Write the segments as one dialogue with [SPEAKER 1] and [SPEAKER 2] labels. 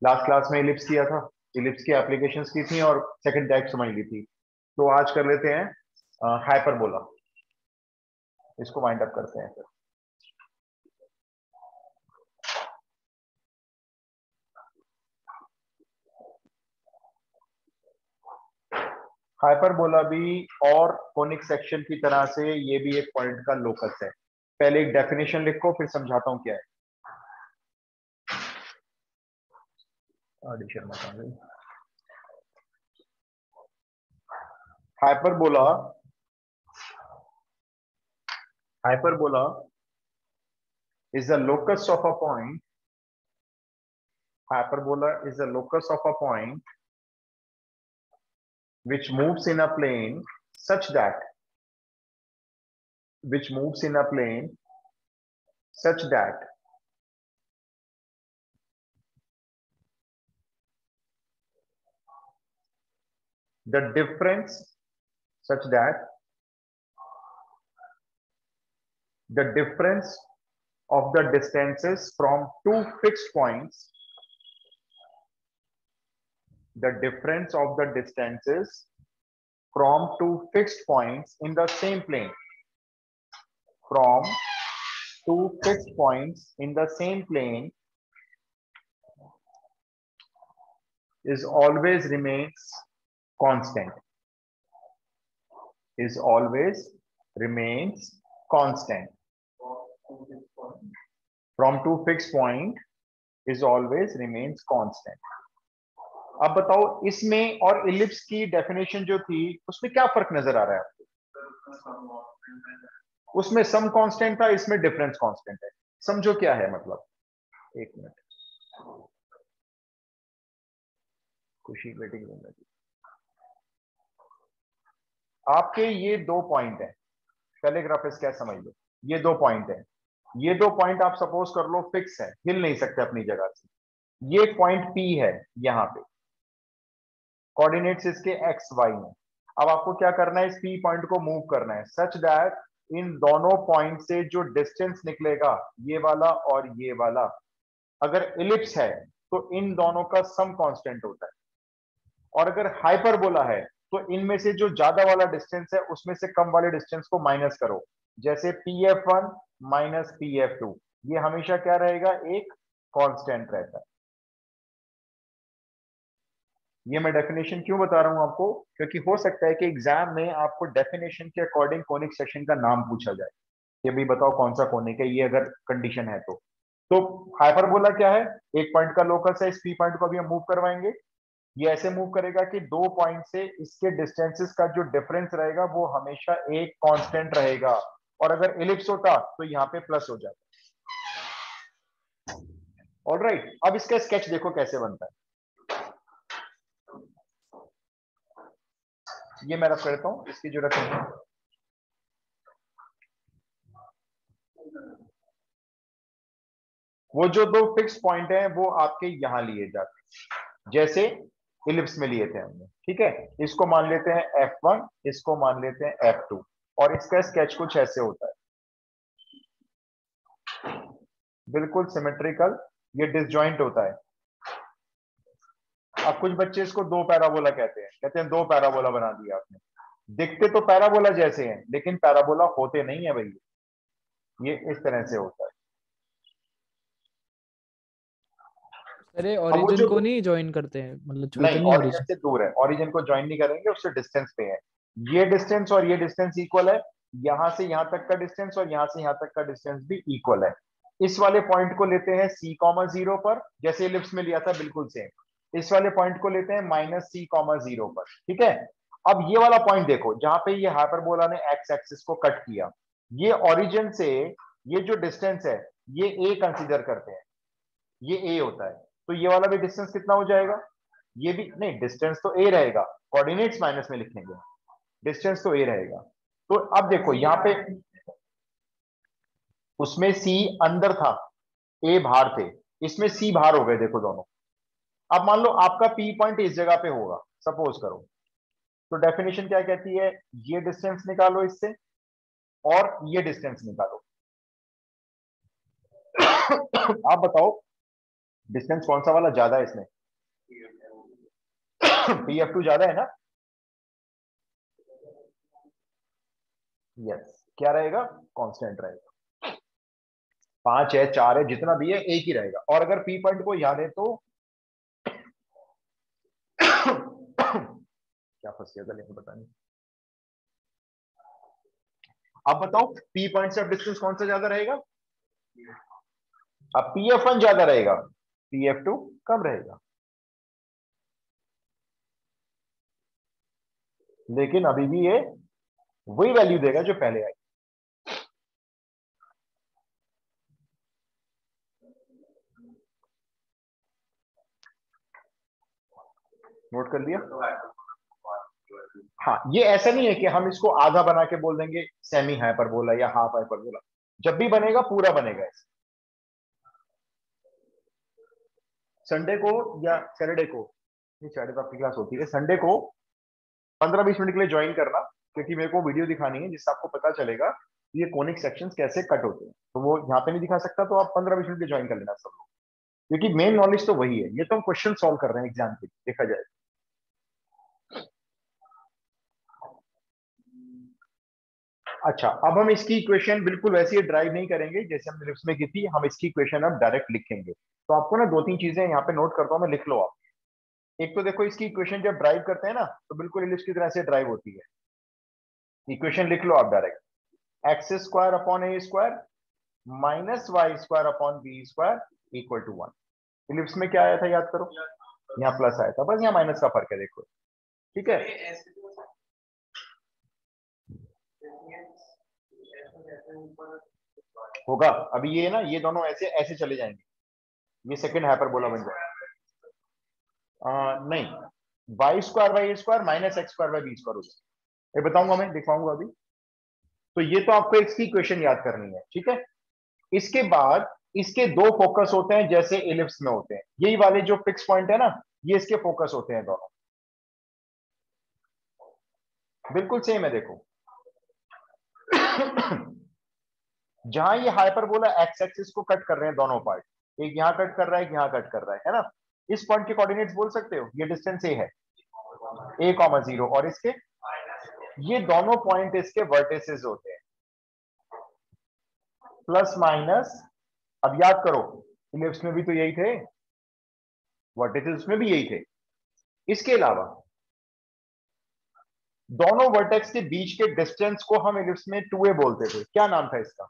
[SPEAKER 1] Last class में ellipse किया था, इलिप्स की एप्लीकेशंस की थी और सेकंड टाइप समझ ली थी। तो आज कर लेते हैं हाइपरबोला। इसको वाइंड अप करते हैं फिर। हाइपरबोला भी और कोनिक सेक्शन की तरह से ये भी एक पॉइंट का लोकस है। पहले एक डेफिनेशन लिखो फिर समझाता हूं क्या है। ऑडिशन मत आ गई। Hyperbola, hyperbola is the locus of a point. Hyperbola is the locus of a point which moves in a plane such that which moves in a plane such that the difference such that the difference of the distances from two fixed points, the difference of the distances from two fixed points in the same plane, from two fixed points in the same plane is always remains constant, is always remains constant. From two fixed point is always remains constant. अब बताओ इसमें और ellipse की definition जो थी उसमें क्या फर्क नजर आ रहा है आपको? उसमें सम कांस्टेंट था, इसमें डिफरेंस कांस्टेंट है। समझो क्या है मतलब। एक मिनट, खुशी वेटिंग रूम में। आपके ये दो पॉइंट है, पहले ग्राफिक्स क्या समझ लो। ये दो पॉइंट है, ये दो पॉइंट आप सपोज कर लो फिक्स है, हिल नहीं सकते अपनी जगह से। ये पॉइंट P है, यहां पे कोऑर्डिनेट्स इसके एक्स वाई में। अब आपको क्या करना है, इस P पॉइंट को मूव करना है सच दैट इन दोनों पॉइंट से जो डिस्टेंस निकलेगा, ये वाला और ये वाला, अगर इलिप्स है तो इन दोनों का सम कांस्टेंट होता है। और अगर हाइपरबोला है तो इनमें से जो ज्यादा वाला डिस्टेंस है उसमें से कम वाले डिस्टेंस को माइनस करो। जैसे PF1 माइनस PF2, ये हमेशा क्या रहेगा, एक कांस्टेंट रहता है। ये मैं डेफिनेशन क्यों बता रहा हूं आपको, क्योंकि हो सकता है कि एग्जाम में आपको डेफिनेशन के अकॉर्डिंग कोनिक सेक्शन का नाम पूछा जाए कि भाई बताओ कौन सा कोनिक है, ये अगर कंडीशन है तो हाइपरबोला क्या है, एक पॉइंट का लोकस है। इस P पॉइंट को भी हम मूव करवाएंगे। ये ऐसे मूव करेगा कि दो पॉइंट से इसके डिस्टेंसेस का जो डिफरेंस रहेगा वो हमेशा एक कांस्टेंट रहेगा। और अगर इलिप्स होता तो यहाँ पे प्लस हो जाता। ऑलराइट, अब इसका स्केच देखो कैसे बनता है। ये मैं रख करता हूं, इसकी जरूरत नहीं है। वो जो दो फिक्स पॉइंट हैं वो आपके यहां लिए जाते हैं, जैसे इलिप्स में लिए थे हमने। ठीक है, इसको मान लेते हैं F1, इसको मान लेते हैं F2, और इसका स्केच कुछ ऐसे होता है, बिल्कुल सिमेट्रिकल। ये डिसजॉइंट होता है। अब कुछ बच्चे इसको दो पैराबोला कहते हैं दो पैराबोला बना दिया आपने। दिखते तो पैराबोला जैसे हैं लेकिन पैराबोला होते नहीं है भाई, ये इस तरह से होता है।
[SPEAKER 2] अरे
[SPEAKER 1] अब वो
[SPEAKER 2] ओरिजिन
[SPEAKER 1] जो
[SPEAKER 2] को नहीं ज्वाइन करते हैं, मतलब छूते
[SPEAKER 1] नहीं,
[SPEAKER 2] नहीं
[SPEAKER 1] ओरिजिन
[SPEAKER 2] ओरिजिन।
[SPEAKER 1] से दूर है, ओरिजिन को ज्वाइन नहीं करेंगे, उससे डिस्टेंस पे है। ये डिस्टेंस और ये डिस्टेंस इक्वल है, यहां से यहां तक का डिस्टेंस और यहां से यहां तक का डिस्टेंस भी इक्वल है। इस वाले पॉइंट को लेते हैं C,0 पर, जैसे इलिप्स में लिया था बिल्कुल सेम। इस वाले पॉइंट को लेते हैं -C,0 पर। ठीक है, अब ये वाला पॉइंट देखो जहां पे ये हाइपरबोला ने एक्स एक्सिस को कट किया, ये ओरिजिन से ये जो डिस्टेंस है ये A कंसीडर करते हैं, ये A होता है। तो ये वाला भी डिस्टेंस कितना हो जाएगा, ये भी नहीं, डिस्टेंस तो A रहेगा, कोऑर्डिनेट्स माइनस में लिखेंगे, डिस्टेंस तो A रहेगा। तो अब देखो यहाँ पे उसमें C अंदर था, A बाहर थे, इसमें C बाहर हो गए देखो दोनों। अब मान लो आपका P पॉइंट इस जगह पे होगा सपोज करो, तो डेफिनेशन क्या कहती है, ये डिस्टेंस निकालो इससे और ये डिस्टेंस निकालो। आप बताओ डिस्टेंस कौन सा वाला ज्यादा है इसमें? PF2 ज्यादा है ना? यस, क्या रहेगा? कांस्टेंट रहेगा। 5 है, 4 है, जितना भी है एक ही रहेगा। और अगर पी पॉइंट को याद है तो क्या फंस गया गले में, पता नहीं। अब बताओ पी पॉइंट से अब डिस्टेंस कौन सा ज्यादा रहेगा? अब PF1 ज्यादा रहेगा, PF2 कम रहेगा। लेकिन अभी भी ये वही वैल्यू देगा जो पहले आई। नोट कर लिया? हाँ, ये ऐसा नहीं है कि हम इसको आधा बना के बोल देंगे सेमी हाइपरबोला या हाफ हाइपरबोला। जब भी बनेगा पूरा बनेगा ऐसे। संडे को या सैटरडे को, नहीं सैटरडे तो आपकी क्लास होती है, संडे को 15-20 मिनट के लिए ज्वाइन करना, क्योंकि मेरे को वीडियो दिखानी है जिससे आपको पता चलेगा कि ये कोनिक सेक्शंस कैसे कट होते हैं। तो वो यहाँ पे नहीं दिखा सकता, तो आप 15-20 मिनट के ज्वाइन कर लेना सब लोग, क्योंकि मेन नॉलेज तो वही है। ये तो हम क्वेश्चन सॉल्व कर रहे हैं एग्जाम के, देखा जाए। अच्छा, अब हम इसकी इक्वेशन बिल्कुल वैसे ही ड्राइव नहीं करेंगे जैसे हमने लिप्स में की थी। हम इसकी इक्वेशन अब डायरेक्ट लिखेंगे। तो आपको ना 2-3 चीजें यहाँ पे नोट करता हूँ मैं, लिख लो आप। एक तो देखो, इसकी इक्वेशन जब ड्राइव करते हैं ना तो बिल्कुल इलिप्स की तरह से ड्राइव होती है। इक्वेशन लिख लो आप direct. X square upon A square minus Y square upon B square equal to 1। Ellipse में क्या आया था याद करो? यहाँ प्लस आया था, बस यहाँ माइनस का फर्क है, देखो। ठीक है, होगा। अभी ये ना, ये दोनों ऐसे ऐसे चले जाएंगे, ये सेकंड हाइपरबोला बन जाएगा। नहीं, Y square minus X square by B square हो जाएगा। ये बताऊंगा, मैं दिखाऊंगा अभी। तो ये तो आपको इसकी इक्वेशन याद करनी है, ठीक है। इसके बाद इसके दो फोकस होते हैं जैसे इलिप्स में होते हैं। यही वाले जो फिक्स पॉइंट है ना, ये इसके फोकस होते हैं दोनों, बिल्कुल सेम है, देखो। जहां ये हाइपरबोला एक्स एक्सिस को कट कर रहे हैं दोनों पार्ट, एक यहां कट कर रहा है, एक यहां कट कर रहा है ना। इस पॉइंट के कोऑर्डिनेट्स बोल सकते हो, ये डिस्टेंस ए है, a,0, और इसके ये दोनों पॉइंट इसके वर्टिसेस होते हैं, प्लस माइनस। अब याद करो, इलिप्स में भी तो यही थे, वर्टिसेस में भी यही थे। इसके अलावा दोनों वर्टेक्स के बीच के डिस्टेंस को हम इलिप्स में 2a बोलते थे। क्या नाम था इसका?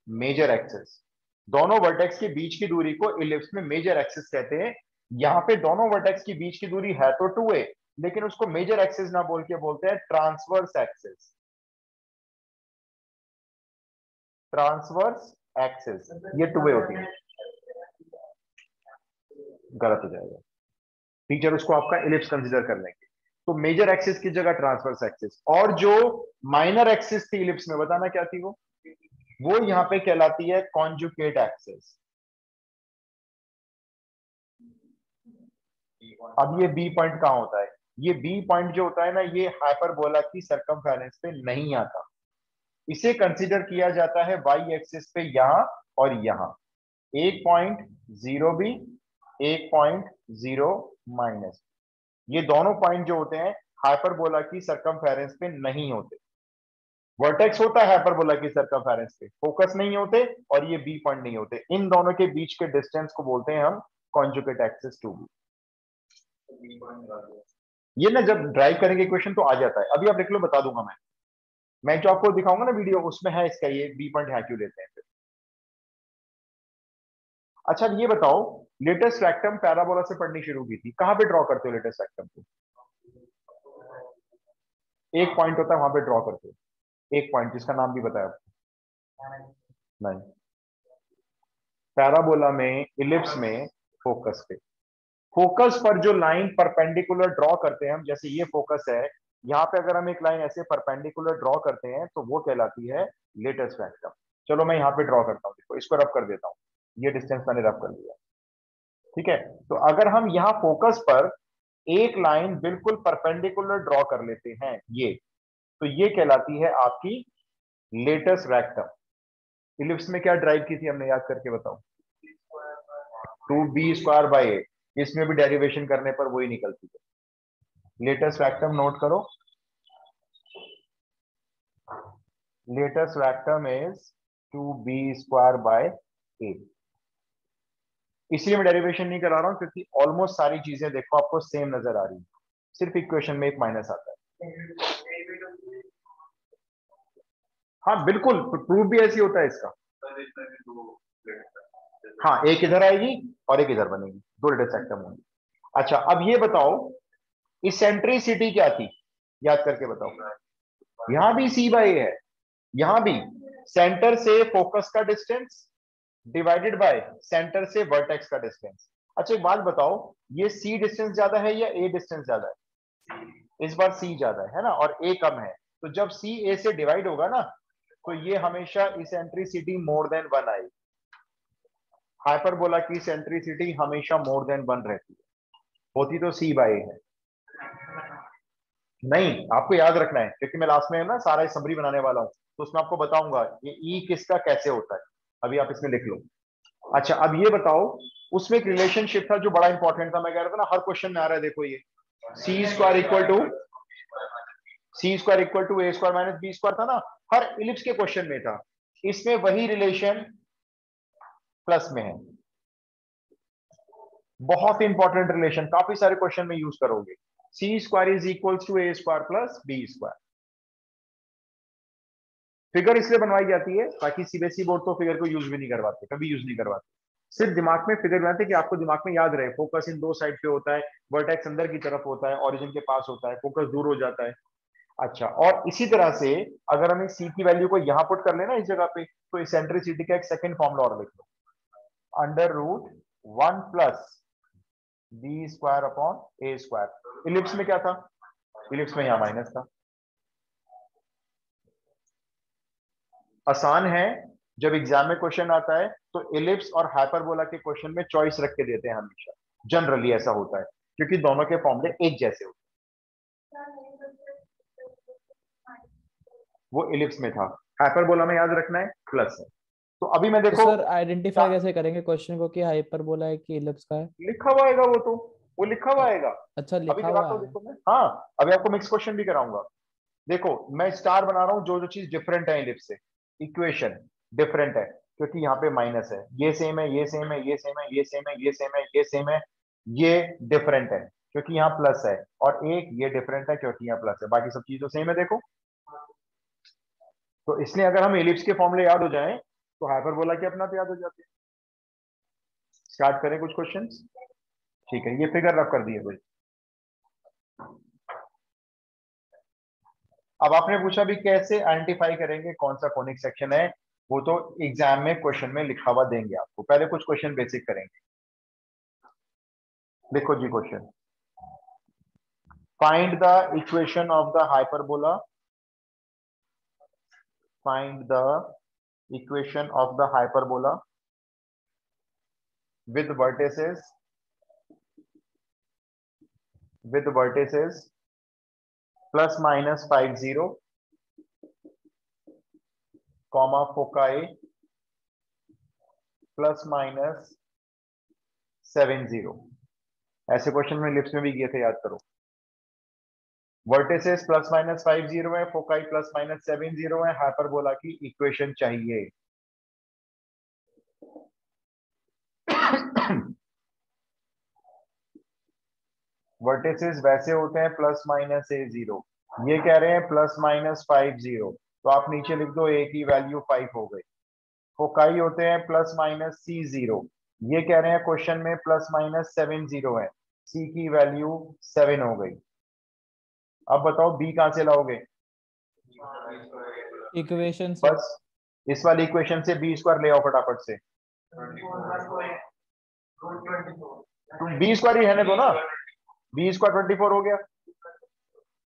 [SPEAKER 1] Major axis. दोनों वर्टेक्स के बीच की दूरी को इलिप्स में मेजर एक्सिस कहते हैं। यहां पे दोनों वर्टेक्स की बीच की दूरी है तो 2a, लेकिन उसको मेजर एक्सिस ना बोल के बोलते हैं ट्रांसवर्स एक्सिस। ट्रांसवर्स एक्सिस, ये 2a होती है। गलत हो जाएगा, टीचर उसको आपका इलिप्स कंसीडर कर लेंगे। तो मेजर एक्सिस की जगह ट्रांसवर्स एक्सिस। और जो माइनर एक्सिस थी इलिप्स में, बताना क्या थी वो यहां पे कहलाती है कॉन्जुगेट एक्सिस। अब ये बी पॉइंट कहां होता है? ये बी पॉइंट जो होता है ना, ये हाइपरबोला की सरकमफेरेंस पे नहीं आता। इसे कंसीडर किया जाता है वाई एक्सिस पे, यहां और यहां। 1.0 बी, 1.0 माइनस, ये दोनों पॉइंट जो होते हैं हाइपरबोला की सरकमफेरेंस पे नहीं होते। वर्टेक्स होता है हाइपरबोला की सरकमफेरेंस पे, फोकस नहीं होते, और ये बी पॉइंट नहीं होते। इन दोनों के बीच के डिस्टेंस को बोलते हैं हम कॉन्जुगेट एक्सिस टू बी। ये ना जब ड्राइव करेंगे इक्वेशन तो आ जाता है। अभी आप लिख लो, बता दूंगा मैं जो आपको दिखाऊंगा ना वीडियो, उसमें है इसका ये बी पॉइंट है क्यों लेते हैं फिर। अच्छा, ये बताओ, लेटेस्ट रेक्टम पैराबोला से पढ़नी शुरू की थी, कहां पे ड्रॉ करते हो लेटेस्ट रेक्टम को? एक पॉइंट होता है वहां पे ड्रॉ करते हो, एक पॉइंट जिसका नाम भी बताया आपको। नहीं, पैराबोला में, इलिप्स में फोकस पे, फोकस पर जो लाइन परपेंडिकुलर ड्रॉ करते हैं हम, जैसे ये फोकस है, यहाँ पे अगर हम एक लाइन ऐसे परपेंडिकुलर ड्रॉ करते हैं तो वो कहलाती है लेटेस्ट रेक्टम। चलो मैं यहाँ पे ड्रॉ करता हूँ, देखो इसको रब कर देता हूँ, ये डिस्टेंस मैंने रब कर दिया, ठीक है। तो अगर हम यहाँ फोकस पर एक लाइन बिल्कुल परपेंडिकुलर ड्रॉ कर लेते हैं, ये, तो ये कहलाती है आपकी लेटेस्ट रेक्टम। इलिप्स में क्या ड्राइव की थी हमने, याद करके बताओ? 2b² बाई 8, इसमें भी डेरिवेशन करने पर वही निकलती है। लेटेस्ट वैक्टम नोट करो, लेटेस्ट वैक्टम इज 2b² बाई 8। इसलिए मैं डेरिवेशन नहीं करा रहा हूं क्योंकि ऑलमोस्ट सारी चीजें देखो आपको सेम नजर आ रही है, सिर्फ इक्वेशन में एक माइनस आता है। हाँ बिल्कुल, प्रूफ भी ऐसी होता है इसका। हाँ, एक इधर आएगी और एक इधर बनेगी, दो लेटेस्ट वैक्टम होंगे। अच्छा अब ये बताओ इसेंट्रिसिटी क्या थी, याद करके बताओ। यहां भी c बाई है, यहां भी सेंटर से फोकस का डिस्टेंस डिवाइडेड बाय सेंटर से वर्टेक्स का डिस्टेंस। अच्छा एक बात बताओ, ये c डिस्टेंस ज्यादा है या a डिस्टेंस ज्यादा है? इस बार c ज्यादा है ना, और a कम है, तो जब c a से डिवाइड होगा ना तो ये हमेशा इसेंट्रिसिटी मोर देन 1 आएगी। हाइपरबोला की इसेंट्रिसिटी हमेशा मोर देन 1 रहती है, होती तो c बाई है। नहीं, आपको याद रखना है क्योंकि मैं लास्ट में ना सारा समरी बनाने वाला हूं, तो उसमें आपको बताऊंगा ये ई किसका कैसे होता है। अभी आप इसमें लिख लो। अच्छा अब ये बताओ, उसमें एक रिलेशनशिप था जो बड़ा इंपॉर्टेंट था, मैं कह रहा था ना हर क्वेश्चन में आ रहा है, देखो ये c² equal to a² minus b² था ना, हर इलिप्स के क्वेश्चन में था। इसमें वही रिलेशन प्लस में है, बहुत इंपॉर्टेंट रिलेशन, काफी सारे क्वेश्चन में यूज करोगे। c² is equal to a² plus b²। Figure इसलिए बनवाई जाती है ताकि सीबीएसई बोर्ड तो फिगर को यूज भी नहीं करवाते, कभी यूज नहीं करवाते, सिर्फ दिमाग में फिगर बनाते कि आपको दिमाग में याद रहे। फोकस इन दो साइड पे होता है, वर्टेक्स अंदर की तरफ होता है, ओरिजिन के पास होता है, फोकस दूर हो जाता है। अच्छा, और इसी तरह से अगर हमें सी की वैल्यू को यहां पुट कर लेना इस जगह पे, तो इसेंट्रिसिटी का एक सेकंड फॉर्मूला और लिख लो, √1 plus b² upon a²। Ellipse में क्या था? इलिप्स में यहां माइनस था। आसान है, जब एग्जाम में क्वेश्चन आता है तो इलिप्स और हाइपरबोला के क्वेश्चन में चॉइस रख के देते हैं हमेशा, जनरली ऐसा होता है क्योंकि दोनों के फॉर्मूले एक जैसे होते हैं। वो इलिप्स में था, हाइपरबोला में याद रखना है प्लस है। तो अभी मैं
[SPEAKER 2] तो
[SPEAKER 1] देखो
[SPEAKER 2] सर आइडेंटिफाई कैसे करेंगे क्वेश्चन को कि हाइपरबोला है कि इलिप्स का है?
[SPEAKER 1] लिखा हुआ आएगा, वो तो वो लिखा हुआ
[SPEAKER 2] अ-
[SPEAKER 1] आएगा।
[SPEAKER 2] अच्छा
[SPEAKER 1] अभी
[SPEAKER 2] लिखा हुआ
[SPEAKER 1] कराता हूँ
[SPEAKER 2] है।
[SPEAKER 1] देखो मैं, हाँ अभी आपको मिक्स क्वेश्चन भी कराऊंगा। देखो मैं स्टार बना रहा हूँ जो जो चीज डिफरेंट है इलिप्स से, इक्वेशन डिफरेंट है क्योंकि यहाँ पे माइनस है, ये सेम है, ये सेम है, ये सेम है, ये सेम है, ये सेम है, ये सेम है, ये डिफरेंट है क्योंकि यहाँ प्लस है, और एक ये डिफरेंट है क्योंकि यहाँ प्लस है, बाकी सब चीज तो सेम है देखो। तो इसलिए अगर हम इलिप्स के फॉर्मूले याद हो जाएं तो हाइपरबोला के अपना पे याद हो जाते हैं। स्टार्ट करें कुछ क्वेश्चंस। ठीक है, ये फिगर रख कर दिए भाई। अब आपने पूछा भी कैसे आइडेंटिफाई करेंगे कौन सा कॉनिक सेक्शन है, वो तो एग्जाम में क्वेश्चन में लिखा हुआ देंगे आपको, पहले कुछ क्वेश्चन बेसिक करेंगे। देखो जी question, find the equation of the hyperbola, find the equation of the hyperbola with vertices, with vertices plus minus 50 comma foci plus minus 70। ऐसे क्वेश्चन में लिप्स में भी किए थे, याद करो। वर्टिसेस प्लस माइनस 50 है, फोकाई प्लस माइनस 70 है, हाइपरबोला की इक्वेशन चाहिए। वर्टिसेस वैसे होते हैं प्लस माइनस a0, ये कह रहे हैं प्लस माइनस 50, तो आप नीचे लिख दो a की वैल्यू 5 हो गई। फोकाई होते हैं प्लस माइनस c0, ये कह रहे हैं क्वेश्चन में प्लस माइनस 70 है, c की वैल्यू 7 हो गई। अब बताओ b कहां से लाओगे?
[SPEAKER 2] इक्वेशन से।
[SPEAKER 1] बस इस वाली इक्वेशन से b² ले आओ फटाफट से। तुम b² ही रहने दो ना, b² 24 हो गया,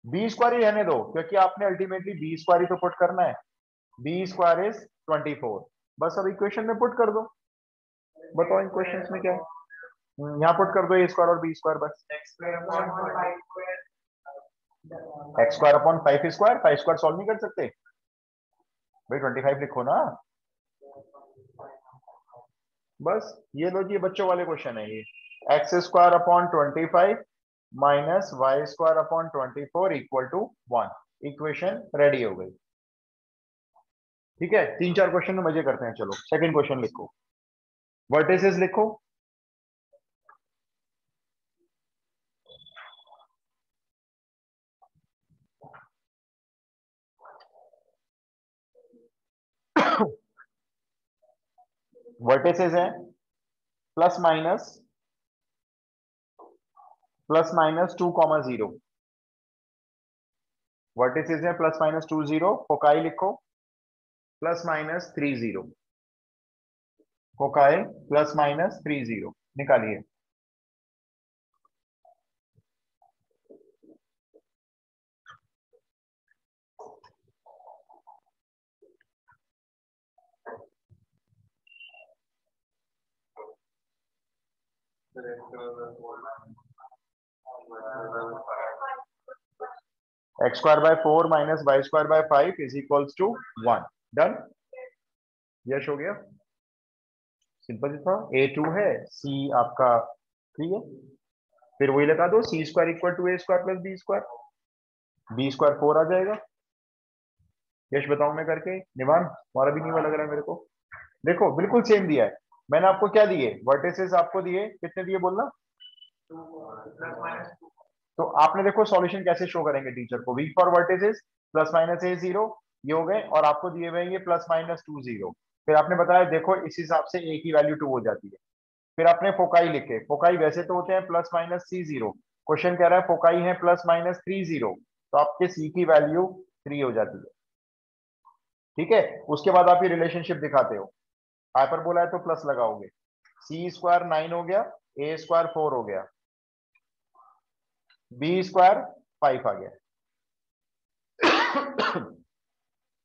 [SPEAKER 1] b² ही रहने दो क्योंकि आपने अल्टीमेटली b² ही तो पुट करना है। b² इज 24, बस अब इक्वेशन में पुट कर दो। बताओ इन क्वेश्चंस में क्या है, यहाँ पुट कर दो a² और b², बस x² अपॉन 5² 5² सॉल्व नहीं कर सकते भाई, 25 लिखो ना। बस ये लो जी, ये बच्चों वाले क्वेश्चन है ये। X square upon 25 minus Y square upon 24 equal to 1। Equation ready हो गई। ठीक है, 3-4 क्वेश्चन में मजे करते हैं। चलो सेकंड क्वेश्चन लिखो, वर्टिसेस लिखो। वर्टिसेस है प्लस माइनस 2,0। वर्टिसेस है +-2,0। फोकाई लिखो +-3,0। फोकाई +-3,0 निकालिए। x² by 4 minus y² by 5 is equals to 1। Done. Yash हो गया, सिंपल था। A2 है, C आपका 3 है, फिर वही लगा दो, C² equal to A² plus B²। B² 4 आ जाएगा। यश बताऊं मैं करके? निवान तुम्हारा भी नहीं हुआ लग रहा है मेरे को। देखो बिल्कुल सेम दिया है। मैंने आपको क्या दिए, वर्टिसेस आपको दिए, कितने दिए बोलना। तो आपने देखो सॉल्यूशन कैसे शो करेंगे टीचर को, वी फॉर वर्टिसेस +-A0 ये हो गए, और आपको दिए हुए ये +-2,0। फिर आपने बताया देखो इस हिसाब से A की वैल्यू 2 हो जाती है। फिर आपने फोकाई लिखे, फोकाई वैसे तो होते हैं +-C0, क्वेश्चन कह रहा है फोकाई है +-3,0, तो आपके C की वैल्यू 3 हो जाती है। ठीक है, उसके बाद आप ये रिलेशनशिप दिखाते हो, हाइपरबोला है तो प्लस लगाओगे, C² 9 हो गया, A² 4 हो गया, B² 5 आ गया।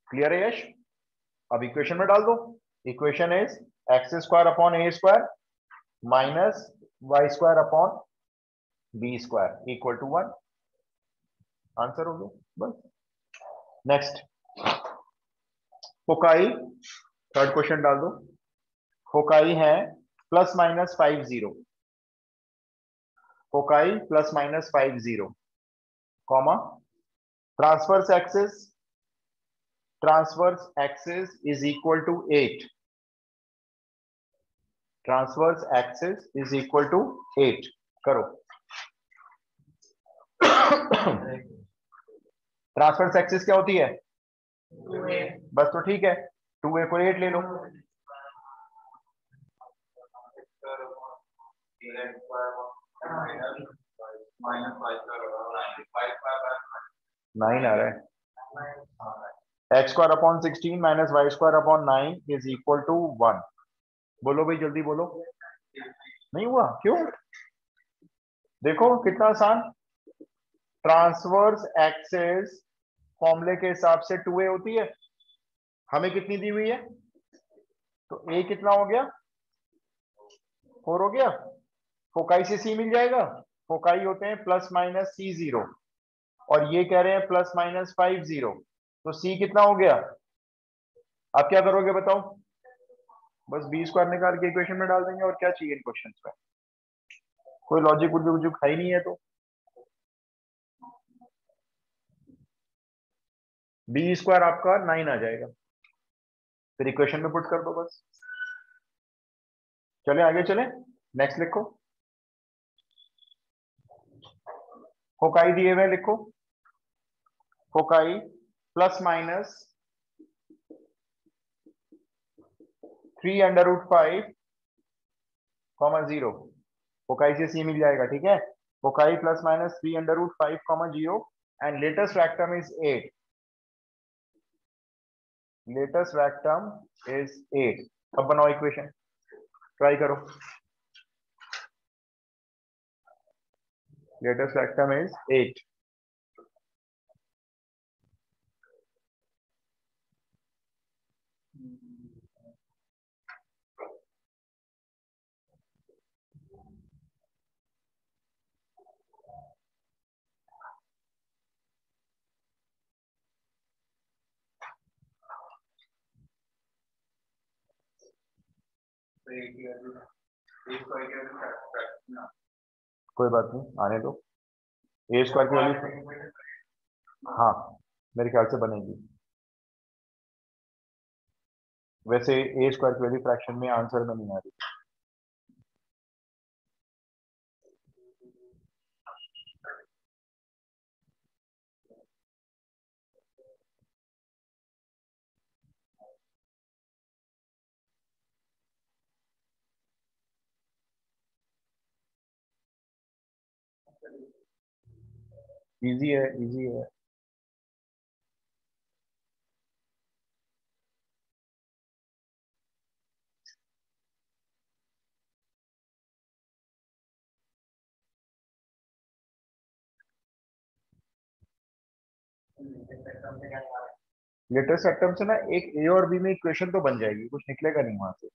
[SPEAKER 1] क्लियर है यश? अब इक्वेशन में डाल दो। Equation is x² upon A² minus y² upon B² equal to 1। Answer हो गया बस। नेक्स्ट फोकाई, थर्ड क्वेश्चन डाल दो। फोकाई है +-50, foci +-50, comma transverse axis is equal to 8। Transverse axis is equal to 8 करो। ट्रांसवर्स एक्सिस क्या होती है? बस तो ठीक है, 2a को 8 ले लो। नाइन आ रहा है। x² upon 16 minus y² upon 9 is equal to 1। बोलो भाई जल्दी बोलो। नहीं हुआ क्यों? देखो कितना आसान। ट्रांसवर्स एक्सिस फॉर्मूले के हिसाब से 2a होती है, हमें कितनी दी हुई है, तो a कितना हो गया, 4 हो गया। फोकाई से c मिल जाएगा, फोकाई होते हैं +-C0, और ये कह रहे हैं +-50, तो c कितना हो गया। आप क्या करोगे बताओ? बस B² निकाल के इक्वेशन में डाल देंगे, और क्या चाहिए इन क्वेश्चंस में। कोई लॉजिक उजुक है ही नहीं है, तो B² आपका 9 आ जाएगा, फिर इक्वेशन में पुट कर दो बस। चले आगे चले, नेक्स्ट लिखो। फोकाई दिए हुए लिखो, फोकाई +-3√5, 0। फोकाई से सी मिल जाएगा, ठीक है। Foci +-3√5, 0 and latest rectum is 8। Latest rectum is 8। अब बनाओ इक्वेशन, ट्राई करो। Latest rectum is 8। कोई बात नहीं, आने दो। ए स्क्वायर की वैल्यू, हाँ मेरे ख्याल से बनेगी। वैसे ए स्क्वायर की वैल्यू फ्रैक्शन में आंसर में नहीं आ रही। इजी है, इजी है। लेटेस्ट एटम से ना एक ए और बी में इक्वेशन तो बन जाएगी, कुछ निकलेगा नहीं वहां से।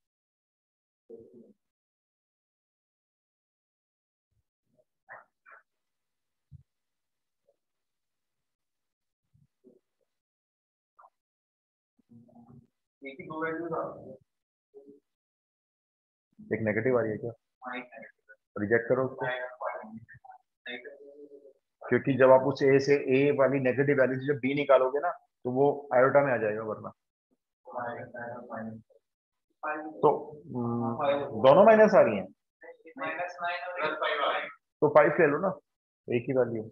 [SPEAKER 1] एक नेगेटिव आ रही है क्या? रिजेक्ट करो उसको, क्योंकि जब आप उस ए से ए वाली नेगेटिव वैल्यू से जब बी निकालोगे ना तो वो आयोटा में आ जाएगा वरना। तो दोनों माइनस आ रही हैं, तो 5 ले लो ना, एक ही वैल्यू।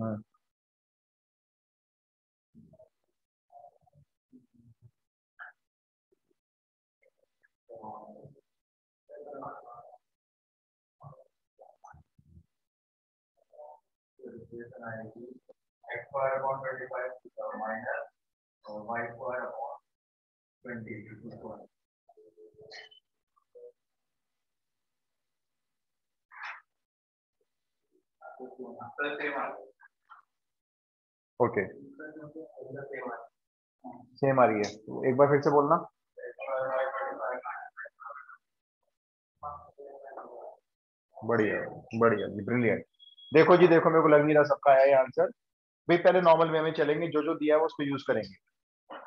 [SPEAKER 1] हम्म। ओके, सेम आ रही है, तो एक बार फिर से बोलना। बढ़िया, बढ़िया जी, ब्रिलियंट। देखो जी, देखो मेरे को लग नहीं रहा सबका आया है आंसर। भाई पहले नॉर्मल वे में चलेंगे, जो जो दिया है वो उसको यूज करेंगे।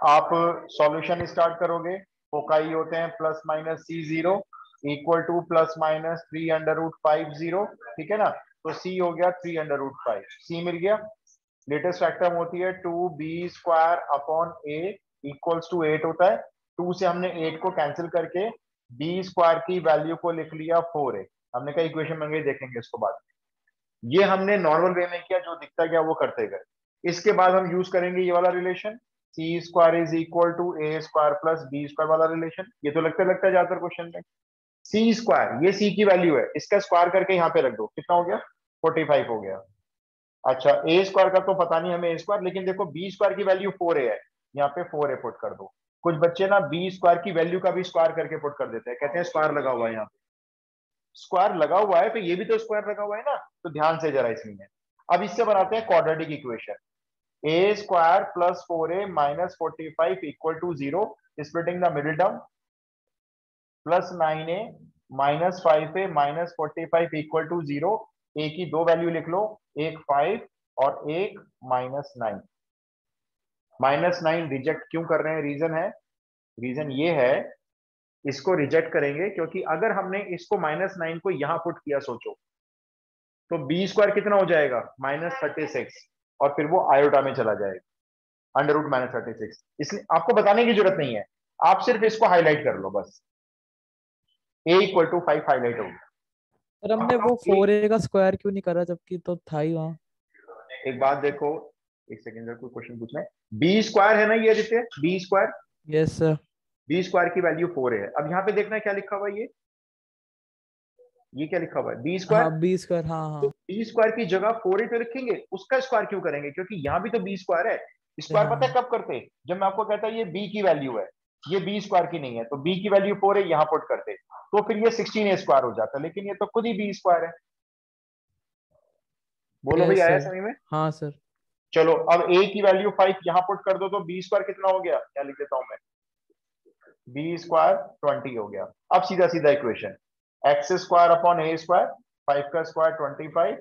[SPEAKER 1] आप सॉल्यूशन स्टार्ट करोगे, फोकाई होते हैं plus minus c zero equal to plus minus 3√5 0, ठीक है ना। तो सी हो गया 3√5, सी मिल गया। लेटेस्ट फैक्टर होती है 2b² upon A equals to 8 होता है। 2 से हमने 8 को कैंसिल करके b² की वैल्यू को लिख लिया 4a। हमने कहा इक्वेशन बन गई, देखेंगे इसको बाद में। ये हमने नॉर्मल वे में किया, जो दिखता गया वो करते गए। इसके बाद हम यूज करेंगे ये वाला relation, c² is equal to a² plus b² वाला रिलेशन। ये तो लगता लगता है ज्यादातर क्वेश्चन में। c², ये c की वैल्यू है, इसका स्क्वायर करके यहाँ पे रख दो, कितना हो गया? 45 हो गया। अच्छा, a² का तो पता नहीं हमें a², लेकिन देखो b² की वैल्यू 4a है, यहाँ पे 4a पुट कर दो। कुछ बच्चे ना b² की वैल्यू का भी स्क्वायर करके पुट कर देते हैं, कहते हैं स्क्वायर लगा हुआ है। यहाँ पे स्क्वायर लगा हुआ है तो ये भी तो स्क्वायर लगा हुआ है ना, तो ध्यान से जरा इसमें। अब इससे बनाते हैं quadratic equation, a² plus 4a minus 45 equal to 0, splitting the middle term, plus 9a minus 5a minus 45 equal to 0। a की दो वैल्यू लिख लो, एक 5 और एक -9। -9 रिजेक्ट क्यों कर रहे हैं, रीजन है, रीजन ये है, इसको रिजेक्ट करेंगे क्योंकि अगर हमने इसको -9 को यहां पुट किया, सोचो तो b² कितना हो जाएगा? -36, और फिर वो आयोटा में चला जाएगा, अंडर रूट -36। इसलिए आपको बताने की जरूरत नहीं है, आप सिर्फ इसको हाईलाइट कर लो बस। a इक्वल टू 5 हाईलाइट हो गया।
[SPEAKER 2] पर हमने वो 4a का स्क्वायर क्यों नहीं करा, जबकि तो था ही वहाँ।
[SPEAKER 1] एक बात देखो, एक सेकंड सर, कोई क्वेश्चन पूछना है। b² है ना ये Aditya, b²,
[SPEAKER 2] yes sir.
[SPEAKER 1] b² की वैल्यू 4 है। अब यहाँ पे देखना है क्या लिखा हुआ है, ये क्या लिखा हुआ है, b²।
[SPEAKER 2] हाँ b², हाँ
[SPEAKER 1] तो
[SPEAKER 2] हाँ।
[SPEAKER 1] b² की जगह 4a पे लिखेंगे, उसका स्क्वायर क्यों करेंगे, क्योंकि यहाँ भी तो b² है। स्क्वायर पता है
[SPEAKER 2] हाँ
[SPEAKER 1] कब करते? जब मैं आपको कहता ये b की वैल्यू है, ये b² की नहीं है, तो b की वैल्यू 4 है, यहाँ पुट करते, तो फिर ये 16a² हो जाता, लेकिन ये तो खुद ही b² है। बोलो भाई,
[SPEAKER 2] यस
[SPEAKER 1] आया
[SPEAKER 2] सर।
[SPEAKER 1] समझ में?
[SPEAKER 2] हाँ सर।
[SPEAKER 1] चलो अब a की वैल्यू 5 यहाँ पुट कर दो, तो b² कितना हो गया, क्या लिख देता हूं मैं, b² 20 हो गया। अब सीधा सीधा इक्वेशन, x² अपॉन a², 5 का square 25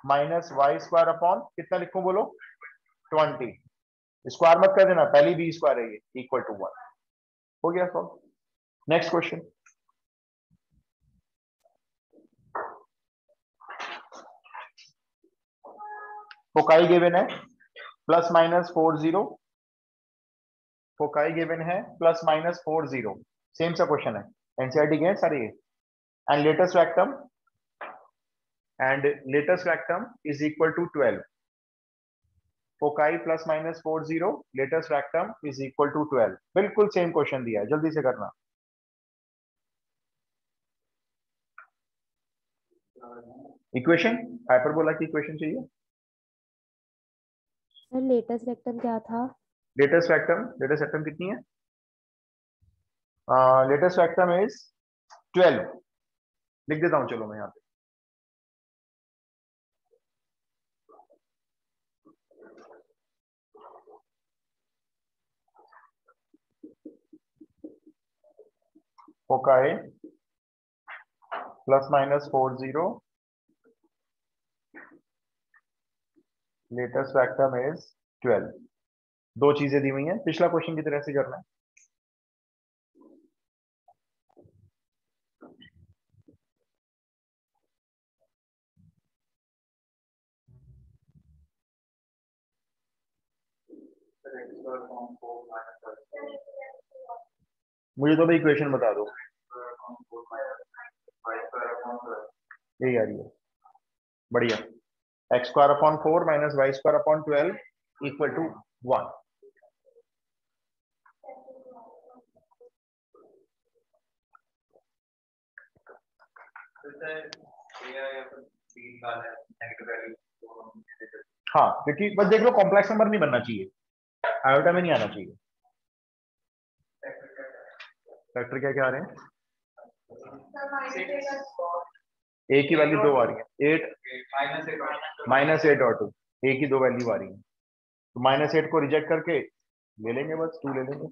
[SPEAKER 1] minus Y square upon कितना लिखूं बोलो 20। स्क्वायर मत कर देना, पहली बी स्क्वायर है ये, इक्वल टू 1। हो गया solve. Next question. Foci given है प्लस माइनस 40, फोकाई गिवन है प्लस माइनस 40, सेम सा क्वेश्चन है, एनसीईआरटी के सारे ये। And latus rectum is equal to 12। Foci plus minus 40, latus rectum is equal to 12। बिल्कुल सेम क्वेश्चन दिया है, जल्दी से करना। इक्वेशन, हाइपरबोला की इक्वेशन चाहिए।
[SPEAKER 3] सर लेटेस्ट रेक्टम क्या था?
[SPEAKER 1] लेटेस्ट रेक्टम कितनी है? Latus rectum is 12। लिख देता हूं चलो मैं यहाँ पे। Foci plus minus 40, latus rectum is 12। दो चीजें दी हुई हैं, पिछला क्वेश्चन की तरह से करना है। मुझे तो भाई इक्वेशन बता दो। यही आ रही है, बढ़िया। X square upon 4 minus Y square upon 12 equal to 1। हाँ, क्योंकि बस देख लो कॉम्प्लेक्स नंबर नहीं बनना चाहिए, आयोटा में नहीं आना चाहिए। फैक्टर क्या क्या आ रहे हैं? ए की वैल्यू 2 आ रही है, 8 माइनस 8 और 2, ए की 2 वैल्यू आ रही है, तो माइनस 8 को रिजेक्ट करके ले लेंगे, बस 2 ले लेंगे।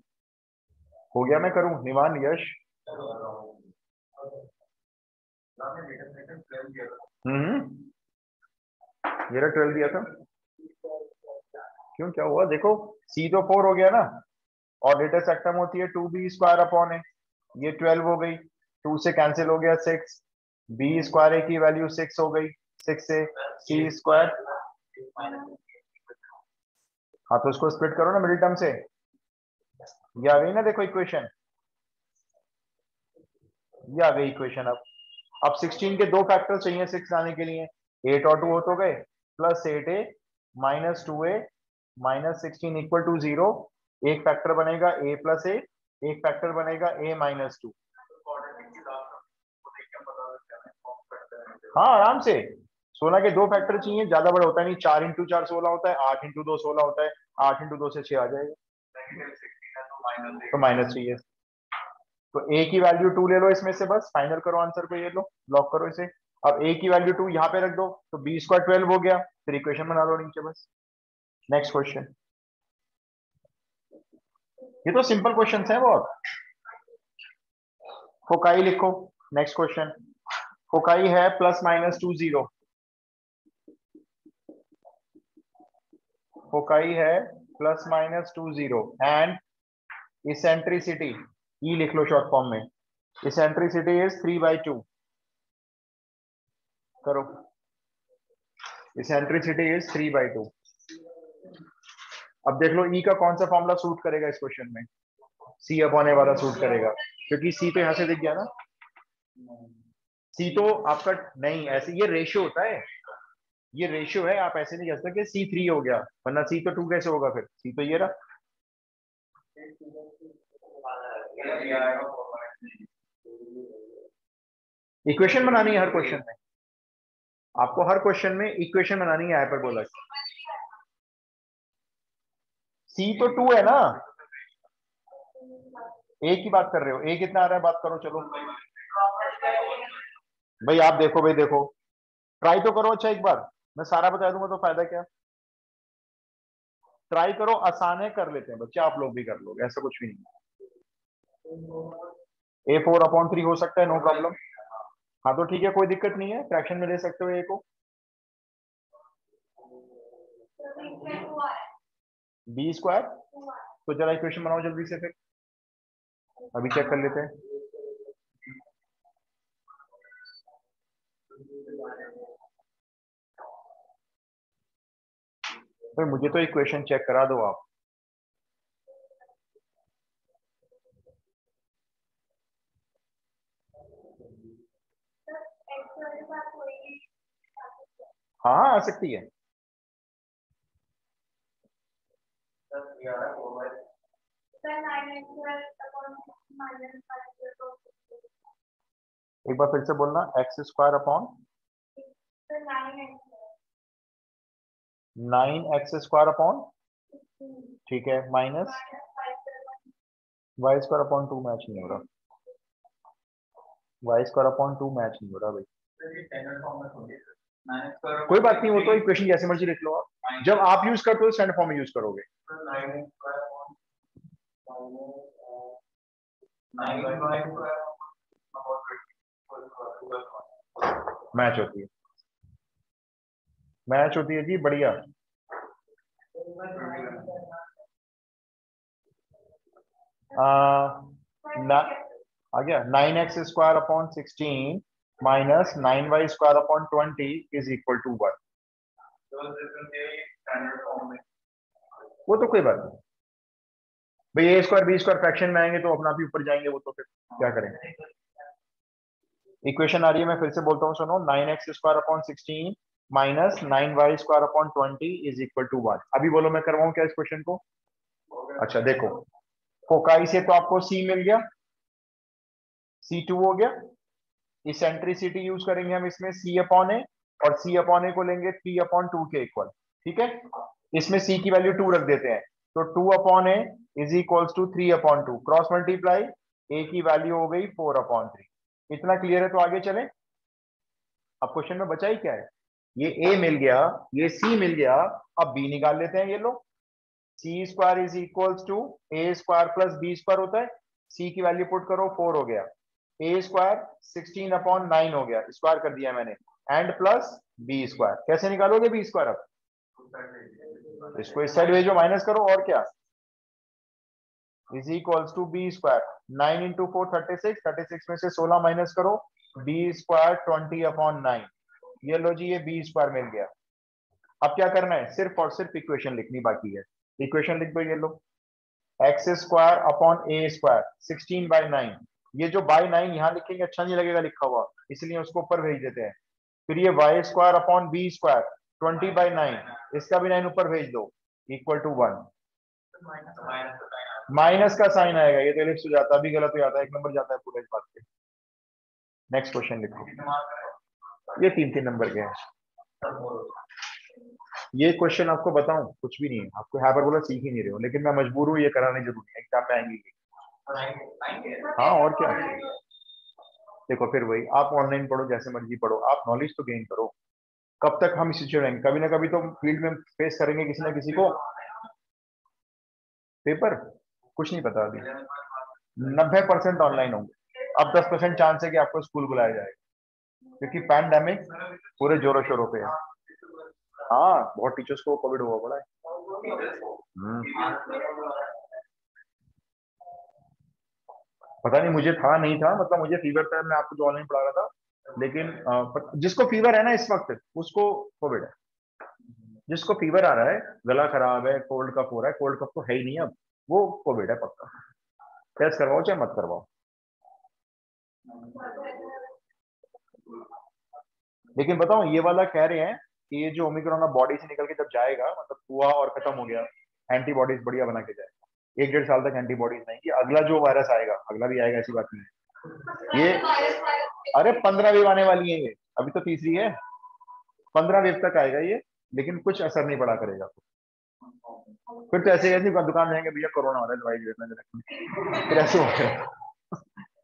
[SPEAKER 1] हो गया, मैं करूं निवान यश? ये 12 दिया था, क्यों क्या हुआ? देखो सी तो 4 हो गया ना, और लेटेस्ट रेक्टम होती है 2b स्क्वायर अपॉन है, ये 12 हो गई, 2 से कैंसिल हो गया 6, बी स्क्वायर ए की वैल्यू 6 हो गई, 6 से सी स्क्वायर। हाँ तो उसको स्प्लिट करो ना मिडिल टर्म से, ये आ गई ना, देखो इक्वेशन, ये आ गई इक्वेशन। अब 16 के दो फैक्टर चाहिए 6 लाने के लिए, 8 और 2 हो तो गए, plus 8a minus 2a minus 16 equal to 0। एक फैक्टर बनेगा a प्लस a, एक फैक्टर बनेगा a माइनस 2। हाँ आराम से, 16 के दो फैक्टर चाहिए, ज्यादा बड़ा होता है नहीं, 4 इंटू 4 16 होता है, 8 इंटू 2 16 होता है, 8 इंटू 2 से 6 आ जाएगा, तो माइनस चाहिए। तो a की वैल्यू 2 ले लो इसमें से, बस फाइनल करो आंसर को, ये लो लॉक करो इसे। अब a की वैल्यू 2 यहाँ पे रख दो, तो b स्क्वायर 12 हो गया, फिर इक्वेशन बना लो नीचे बस। नेक्स्ट क्वेश्चन, ये तो सिंपल क्वेश्चन है बहुत। फोकाई लिखो। नेक्स्ट क्वेश्चन, फोकाई है प्लस माइनस 20, फोकाई है प्लस माइनस 20 एंड इसेंट्रिसिटी ई लिख लो शॉर्ट फॉर्म में, इसेंट्रिसिटी इज 3/2। करो, इसेंट्रिसिटी इज 3/2। अब देख लो ई का कौन सा फॉर्मूला सूट करेगा इस क्वेश्चन में, सी अपॉन ए वाला सूट करेगा, क्योंकि सी तो यहां से दिख गया ना, सी तो आपका नहीं, ऐसे ये रेशियो होता है, ये रेशियो है, आप ऐसे नहीं कह सकते C3 हो गया, वरना C तो 2 कैसे होगा, फिर C तो ये रहा। इक्वेशन बनानी है हर क्वेश्चन में, आपको हर क्वेश्चन में इक्वेशन बनानी है हाइपरबोला की। C तो 2 है ना, A की बात कर रहे हो, A कितना आ रहा है बात करो, चलो भाई आप देखो, भाई देखो ट्राई तो करो, अच्छा एक बार मैं सारा बता दूंगा तो फायदा क्या, ट्राई करो, आसान है, कर लेते हैं बच्चे, आप लोग भी कर लोगे, ऐसा कुछ भी नहीं। A4/3 हो सकता है, नो प्रॉब्लम। हाँ तो ठीक है, कोई दिक्कत नहीं है, फ्रैक्शन में ले सकते हो ए को। बी स्क्वायर, तो जरा इक्वेशन बनाओ जल्दी से फिर, अभी चेक कर लेते हैं। फिर मुझे तो इक्वेशन चेक करा दो आप। हाँ हाँ आ सकती है। एक बार फिर से बोलना, X square upon 9x square upon, ठीक है, minus Y square upon 2 match नहीं हो रहा, वाई स्क्वायर अपॉन 2 मैच नहीं हो रहा भाई। कोई बात नहीं, वो तो इक्वेशन जैसे मर्जी लिख लो आप, जब आप यूज करते हो स्टैंडर्ड फॉर्म में यूज करोगे। मैच होती है, मैच होती है जी, बढ़िया। आ गया 9x square upon 16 minus 9y square upon 20 is equal to 1। वो तो कोई बात नहीं भाई, A square B square fraction में आएंगे तो अपना भी ऊपर जाएंगे, वो तो फिर क्या करेंगे। इक्वेशन आ रही है, मैं फिर से बोलता हूँ, सुनो, 9x square upon 16 minus 9y square upon 20 is equal to 1। अभी बोलो मैं करवाऊं क्या इस क्वेश्चन को। अच्छा देखो, फोकाई से तो आपको सी मिल गया, C2 हो गया, इसेंट्रिसिटी यूज करेंगे हम इसमें C अपॉन ए, और C अपॉन ए को लेंगे 3 अपॉन 2 के इक्वल, ठीक है। इसमें C की वैल्यू 2 रख देते हैं, तो 2 upon a is equals to 3 upon 2, cross multiply, a की वैल्यू हो गई 4 अपॉन 3। इतना क्लियर है, तो आगे चले। अब क्वेश्चन में बचा ही क्या है, ये ए मिल गया, ये सी मिल गया, अब बी निकाल लेते हैं। ये लो, c square is equals to a square plus b square होता है, सी की वैल्यू पुट करो 4 हो गया, ए स्क्वायर 16 अपॉन 9 हो गया, स्क्वायर कर दिया मैंने, एंड प्लस बी स्क्वायर। कैसे निकालोगे बी स्क्वायर, अब इसको इस साइड भेजो, माइनस करो, और क्या, is equals to B square, 9 into 4 36, 36 में से 16 माइनस करो, बी स्क्वायर 20 अपॉन 9। ये लो जी, ये बी स्क्वायर मिल गया। अब क्या करना है, सिर्फ और सिर्फ इक्वेशन लिखनी बाकी है। इक्वेशन लिख दो, ये लो, x square upon A square 16/9। ये जो बाई 9 यहाँ लिखेंगे अच्छा नहीं लगेगा लिखा हुआ, इसलिए उसको ऊपर भेज देते हैं। फिर ये Y square upon B square 20/9, इसका भी 9 ऊपर भेज दो, इक्वल टू 1। माइनस का साइन आएगा, ये तो एलिप्स हो जाता है, अभी गलत हो जाता है, 1 नंबर जाता है पूरे इस बात पे। नेक्स्ट क्वेश्चन लिखो, ये 3-3 नंबर के हैं। ये क्वेश्चन आपको बताऊं, कुछ भी नहीं है, आपको हाइपरबोला सीख ही नहीं रहे हो, लेकिन मैं मजबूर हूं, ये कराने जरूरी है, एग्जाम में आएंगे। हाँ और क्या, देखो फिर वही, आप ऑनलाइन पढ़ो, जैसे मर्जी पढ़ो, आप नॉलेज तो गेन करो। कब तक हम इसी रहेंगे, कभी ना कभी तो फील्ड में फेस करेंगे किसी ना किसी को। पेपर कुछ नहीं पता अभी, 90% ऑनलाइन होंगे, अब 10% चांस है कि आपको स्कूल बुलाया जाएगा, क्योंकि पैंडेमिक पूरे जोरों शोरों पे है। हाँ बहुत टीचर्स को कोविड हुआ पड़ा है। पता नहीं, मुझे था नहीं था, मतलब मुझे फीवर था, मैं आपको जो ऑनलाइन पढ़ा रहा था, लेकिन जिसको फीवर है ना इस वक्त, उसको कोविड है। जिसको फीवर आ रहा है, गला खराब है, कोल्ड कफ हो रहा है, कोल्ड कफ तो है ही नहीं अब, वो कोविड है पक्का। टेस्ट करवाओ चाहे मत करवाओ। लेकिन बताओ, ये वाला कह रहे हैं कि ये जो ओमिक्रॉन बॉडी से निकल के जब जाएगा, मतलब हुआ और खत्म हो गया, एंटीबॉडीज बढ़िया बना के जाएगा, 1-1.5 साल तक एंटीबॉडीज नहीं, कि अगला जो वायरस आएगा, अगला भी आएगा, ऐसी बात नहीं है ये। अरे 15 वेव आने वाली है ये, अभी तो तीसरी है, 15 वेव तक आएगा ये, लेकिन कुछ असर नहीं पड़ा करेगा। फिर तो ऐसे ऐसी दुकान जाएंगे, भैया कोरोना हो रहा है, दवाई दे देना, फिर ऐसे हो गया,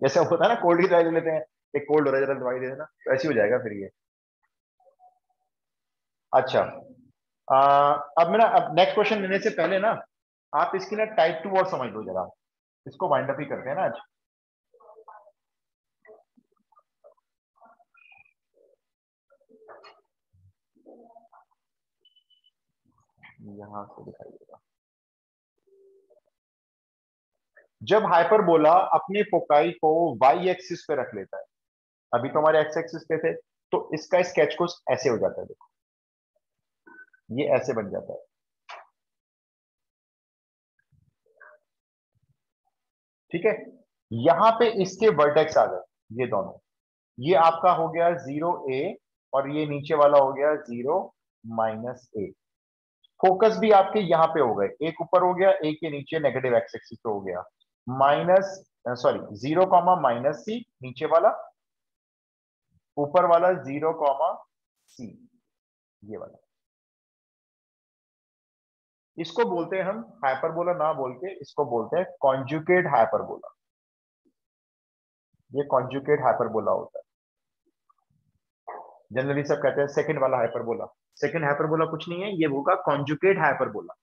[SPEAKER 1] जैसे होता है ना, कोल्ड की दवाई दे लेते हैं, एक कोल्ड हो रहा है जरा दवाई दे देना, तो ऐसे हो जाएगा फिर ये। अच्छा, अब मेरा, अब नेक्स्ट क्वेश्चन लेने से पहले ना, आप इसकी ना टाइप 2 और समझ लो जरा, इसको वाइंड अप ही करते हैं ना आज। यहां से दिखाई देगा। जब हाइपरबोला अपने फोकाई को वाई एक्सिस पे रख लेता है, अभी तो हमारे एक्स एक्सिस पे थे, तो इसका स्केच कुछ ऐसे हो जाता है, देखो ये ऐसे बन जाता है। ठीक है, यहां पे इसके वर्टेक्स आ गए, ये दोनों, ये आपका हो गया 0 a और ये नीचे वाला हो गया 0 - a। फोकस भी आपके यहां पे हो गए, एक ऊपर हो गया, एक के नीचे नेगेटिव एक्स एक्सिस पे हो गया, माइनस सॉरी 0, -c नीचे वाला, ऊपर वाला 0, c, ये वाला। इसको बोलते हैं हम हाइपरबोला ना बोल के, इसको बोलते हैं कॉन्जुगेट हाइपरबोला। ये कॉन्जुगेट हाइपरबोला होता है। जनरली सब कहते हैं सेकंड वाला हाइपरबोला, सेकंड हाइपरबोला कुछ नहीं है, ये होगा कॉन्जुगेट हाइपरबोला।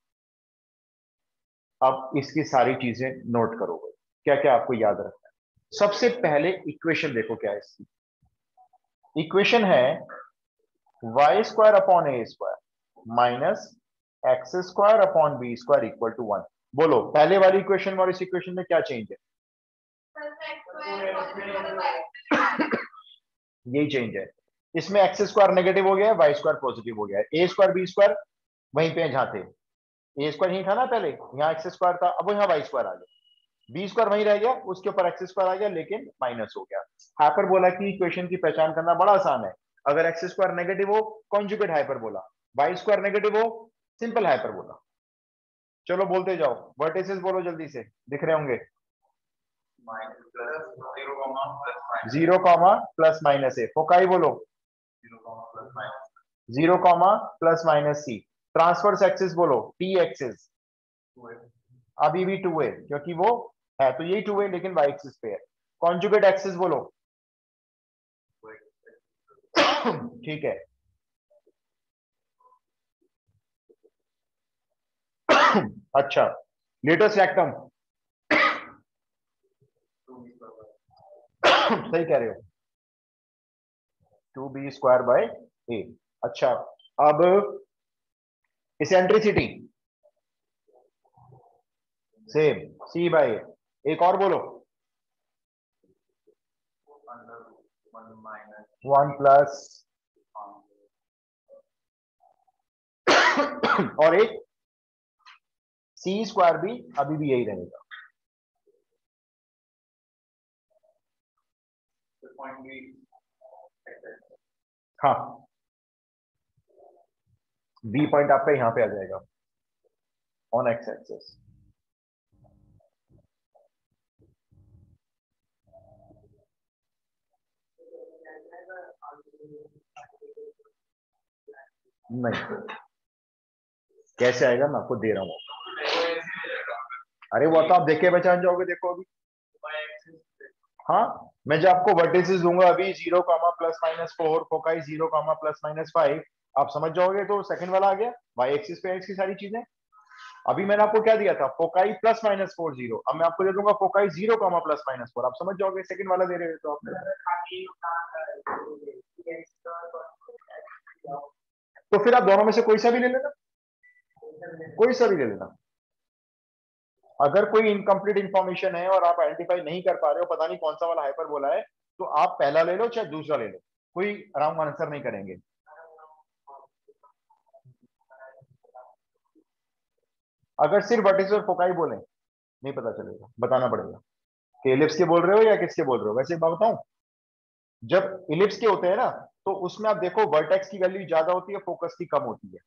[SPEAKER 1] अब इसकी सारी चीजें नोट करोगे, क्या क्या आपको याद रखना है। सबसे पहले इक्वेशन देखो क्या है इसकी। इक्वेशन है y² / a² - x² / b² = 1। बोलो पहले वाली इक्वेशन और इस इक्वेशन में क्या चेंज है? यही चेंज है। इसमें x² नेगेटिव हो गया है, y² पॉजिटिव हो गया है, a² b² वहीं पे जहां थे, a² यही था ना पहले, यहाँ x² था, अब यहाँ y² आ गया, b² वहीं रह गया, उसके ऊपर x² आ गया लेकिन माइनस हो गया। हाइपरबोला की इक्वेशन की पहचान करना बड़ा आसान है। अगर x² नेगेटिव हो कॉन्जुगेट हाइपरबोला, y² नेगेटिव हो सिंपल हाइपरबोला। चलो बोलते जाओ, वर्टिसेस बोलो जल्दी से, दिख रहे होंगे। 0, ± a। फोकाई बोलो 0, ± c। ट्रांसवर्स एक्सिस बोलो t एक्सिस, अभी भी 2a क्योंकि वो है तो यही 2a लेकिन y एक्सिस पे है। कॉन्जुगेट एक्सिस बोलो ठीक है अच्छा, लेटेस्ट रेक्टम सही कह रहे हो, 2b² / a। अच्छा, अब इसेंट्रिसिटी सेम c/a। एक और बोलो 1 और एक c² भी अभी भी यही रहेगा। हाँ, b पॉइंट आपका यहां पे आ जाएगा ऑन एक्स एक्सिस। नहीं, कैसे आएगा मैं आपको दे रहा हूं। अरे वो तो आप देख के पहचान जाओगे, देखो अभी। हाँ, मैं जब आपको वर्टिसेस दूंगा अभी 0, ± 4, फोकाई 0, ± 5, आप समझ जाओगे तो सेकंड वाला आ गया, वाई एक्सिस पे एक्स की सारी चीजें। अभी मैंने आपको क्या दिया था, फोकाई ±4 0, अब मैं आपको दे दूंगा फोकाई 0, ±4, आप समझ जाओगे सेकंड वाला दे रहे हो तो आप। तो फिर आप दोनों में से कोई सा भी ले लेना, कोई सा भी ले लेना। अगर कोई इनकम्प्लीट इंफॉर्मेशन है और आप आइडेंटिफाई नहीं कर पा रहे हो, पता नहीं कौन सा वाला हाइपरबोला है, तो आप पहला ले लो चाहे दूसरा ले लो, कोई रॉन्ग आंसर नहीं करेंगे। अगर सिर्फ वर्टिस और फोकाई बोले नहीं पता चलेगा, बताना पड़ेगा कि इलिप्स के बोल रहे हो या किसके बोल रहे हो। वैसे एक बात बताऊं, जब इलिप्स के होते हैं ना तो उसमें आप देखो वर्टेक्स की वैल्यू ज्यादा होती है, फोकस की कम होती है,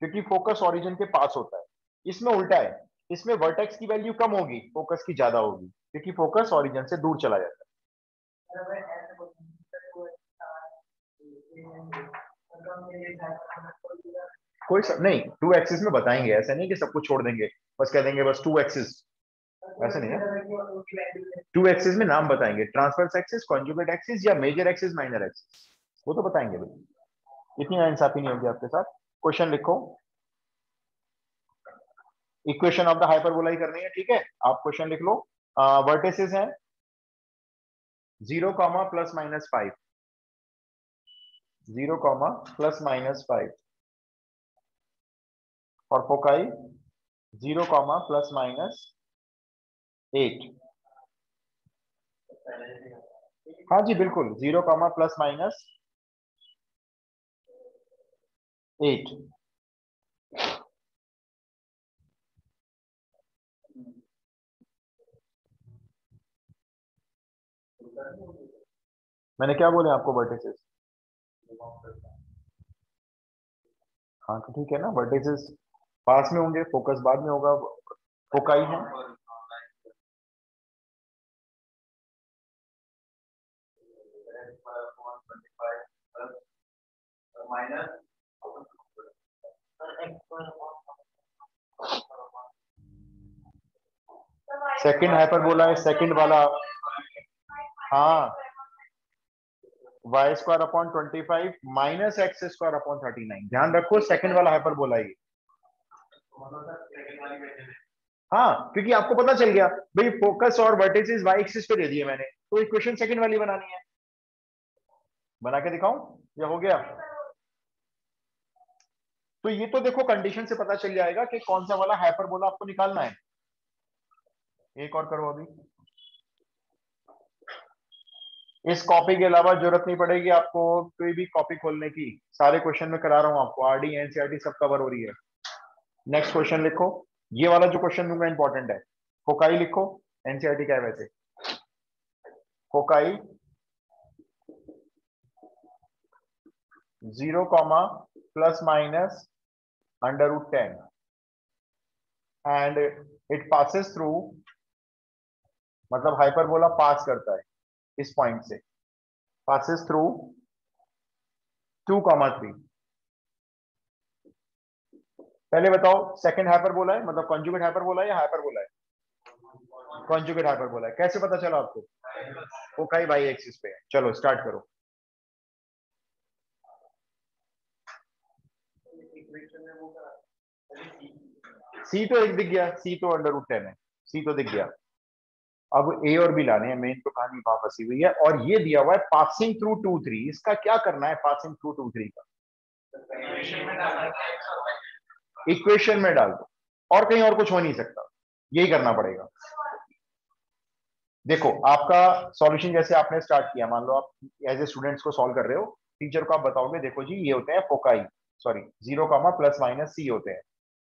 [SPEAKER 1] क्योंकि फोकस ओरिजिन के पास होता है। इसमें उल्टा है, इसमें वर्टेक्स की वैल्यू कम होगी, फोकस की ज्यादा होगी, क्योंकि फोकस ओरिजिन से दूर चला जाता है। कोई सब नहीं, 2 एक्सिस में बताएंगे, ऐसा नहीं कि सब कुछ छोड़ देंगे, बस कह देंगे बस 2 एक्सिस, ऐसा नहीं है। 2 एक्सिस में नाम बताएंगे, ट्रांसवर्स एक्सिस, कॉन्जुगेट एक्सिस या मेजर एक्सिस, माइनर एक्सिस, वो तो बताएंगे भाई। इतनी नाइंसाफी नहीं होगी आपके साथ। क्वेश्चन लिखो, इक्वेशन ऑफ द हाइपरबोला ही करनी है, ठीक है। आप क्वेश्चन लिख लो। वर्टिसेस हैं 0, ±5, 0, ±5, और फोकाई 0, प्लस माइनस 8। हाँ जी बिल्कुल, 0, प्लस माइनस 8। मैंने क्या बोले आपको, वर्टिसेस? हाँ तो ठीक है ना, वर्टिसेस पास में होंगे, फोकस बाद में होगा, फोकाई है। सेकंड हाइपरबोला है, सेकंड वाला। हाँ, Y square upon 25 minus X square upon 39। ध्यान रखो सेकंड वाला हाइपरबोला है ये। हाँ, क्योंकि आपको पता चल गया भाई फोकस और वर्टिसेस वाई एक्सिस पे दे दिए मैंने, तो इक्वेशन सेकंड वाली बनानी है। बना के दिखाऊं या हो गया? तो ये तो देखो कंडीशन से पता चल जाएगा कि कौन सा वाला हाइपरबोला आपको निकालना है। एक और करो अभी। इस कॉपी के अलावा जरूरत नहीं पड़ेगी आपको कोई भी कॉपी खोलने की, सारे क्वेश्चन में करा रहा हूं आपको, आरडी एनसीईआरटी सब कवर हो रही है। नेक्स्ट क्वेश्चन लिखो, ये वाला जो क्वेश्चन दूंगा इंपॉर्टेंट है। फोकाई लिखो, एनसीईआरटी का है वैसे। Foci 0, plus minus √10 and it passes through, मतलब हाइपरबोला पास करता है इस पॉइंट से, पासेस थ्रू 2, 3। पहले बताओ सेकंड हाइपरबोला है, मतलब कॉन्जुगेट हाइपरबोला है या हाइपरबोला है? कॉन्जुगेट हाइपरबोला है। कैसे पता चला आपको? फोकाई वाई एक्सिस पे है। चलो स्टार्ट करो। सी तो एक दिख गया, सी तो √10 है, सी तो दिख गया। अब ए और बी लाने हैं, मेन तो कहानी वहां फंसी हुई है। और ये दिया हुआ है पासिंग थ्रू 2, 3, इसका क्या करना है पासिंग थ्रू 2, 3 का? इक्वेशन में डाल दो, और कहीं और कुछ हो नहीं सकता, यही करना पड़ेगा। देखो आपका सॉल्यूशन जैसे आपने स्टार्ट किया, मान लो आप एज ए स्टूडेंट्स को सॉल्व कर रहे हो, टीचर को आप बताओगे देखो जी ये होते हैं फोकाई, सॉरी 0, प्लस माइनस सी होते हैं।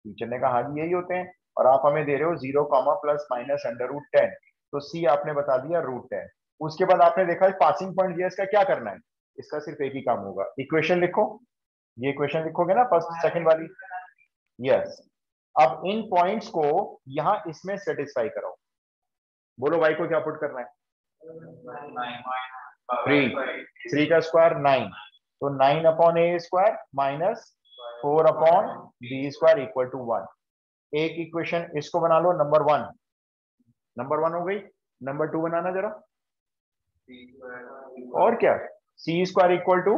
[SPEAKER 1] टीचर ने कहा हाँ जी यही होते हैं, और आप हमें दे रहे हो 0, प्लस माइनस √10, तो सी आपने बता दिया √10। उसके बाद आपने देखा पासिंग पॉइंट दिया, इसका क्या करना है? इसका सिर्फ एक ही काम होगा, इक्वेशन लिखो। ये इक्वेशन लिखोगे ना फर्स्ट सेकंड वाली, यस। अब इन पॉइंट्स को यहां इसमें सेटिस्फाई करो। बोलो वाई को क्या पुट करना है? 3 का स्क्वायर 9, तो 9 upon A square minus 4 upon B square equal to 1। एक इक्वेशन इसको बना लो, नंबर 1, नंबर 1 हो गई। नंबर 2 बनाना जरा, और क्या, सी स्क्वायर इक्वल टू,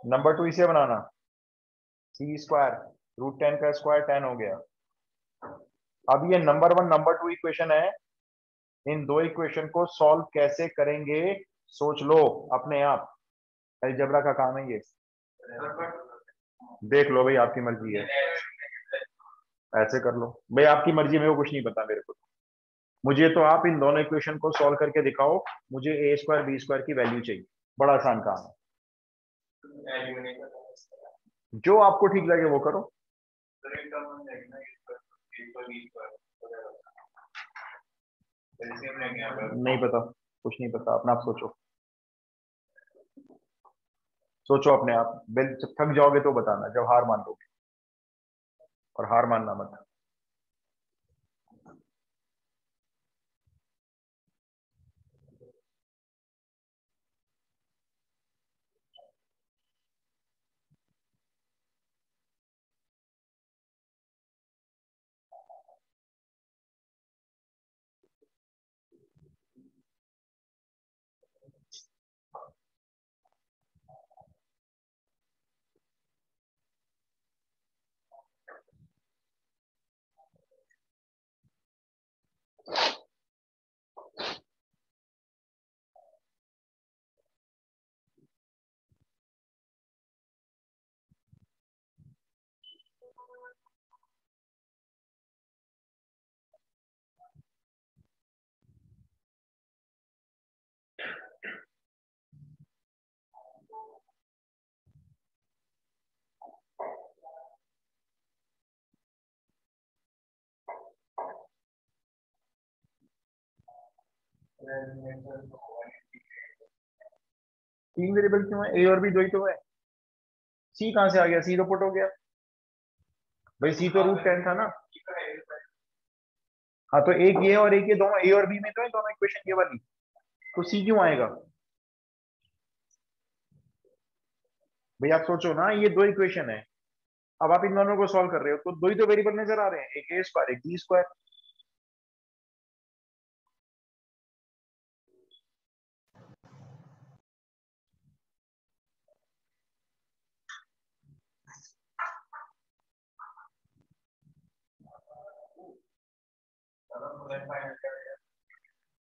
[SPEAKER 1] नंबर 2 इसे बनाना, सी स्क्वायर √10 का स्क्वायर 10 हो गया। अब ये नंबर 1 नंबर 2 इक्वेशन है, इन दो इक्वेशन को सॉल्व कैसे करेंगे सोच लो अपने आप, अलजेब्रा का काम है ये। देख लो भाई, आपकी मर्जी है, ऐसे कर लो भाई, आपकी मर्जी, मेरे को कुछ नहीं पता। मेरे को मुझे तो आप इन दोनों इक्वेशन को सॉल्व करके दिखाओ, मुझे ए स्क्वायर बी स्क्वायर की वैल्यू चाहिए, बड़ा आसान काम है, जो आपको ठीक लगे वो करो। नहीं पता, कुछ नहीं पता, अपना आप सोचो, सोचो अपने आप। बिल जब थक जाओगे तो बताना, जब हार मान लोगे, और हार मानना मत। तीन वेरिएबल क्यों है? ए और बी दो ही तो है। सी कहां से आ गया? सी तो पुट हो गया भाई, सी तो √10 था ना। हाँ तो एक ये और एक ये, दोनों ए और बी में तो है दोनों इक्वेशन ये वाली, तो सी क्यों आएगा? भाई आप सोचो ना, ये दो इक्वेशन है, अब आप इन दोनों को सॉल्व कर रहे हो तो दो ही तो वेरिएबल नजर आ रहे हैं, एक ए स्क्वायर एक बी स्क्वायर।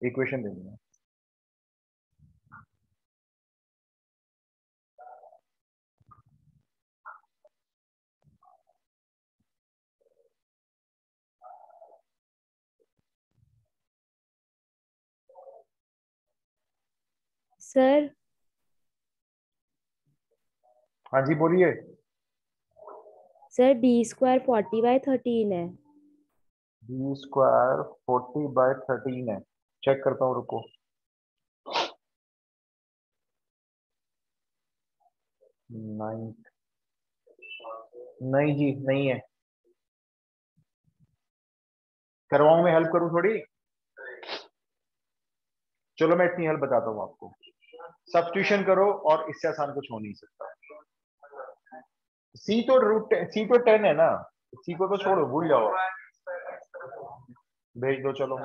[SPEAKER 1] इक्वेशन देनी है।
[SPEAKER 3] सर
[SPEAKER 1] हाँ जी बोलिए।
[SPEAKER 3] सर b² 40/13 है।
[SPEAKER 1] बी स्क्वायर 40/13 है, चेक करता हूँ रुको। नाइन, नहीं जी नहीं है। करवाऊं मैं, हेल्प करूं थोड़ी? चलो मैं इतनी हेल्प बताता हूँ आपको, सब्स्टिट्यूशन करो और इससे आसान कुछ हो नहीं सकता। सी तो 10 है ना, सी को तो छोड़ो, भूल जाओ, भेज दो चलो।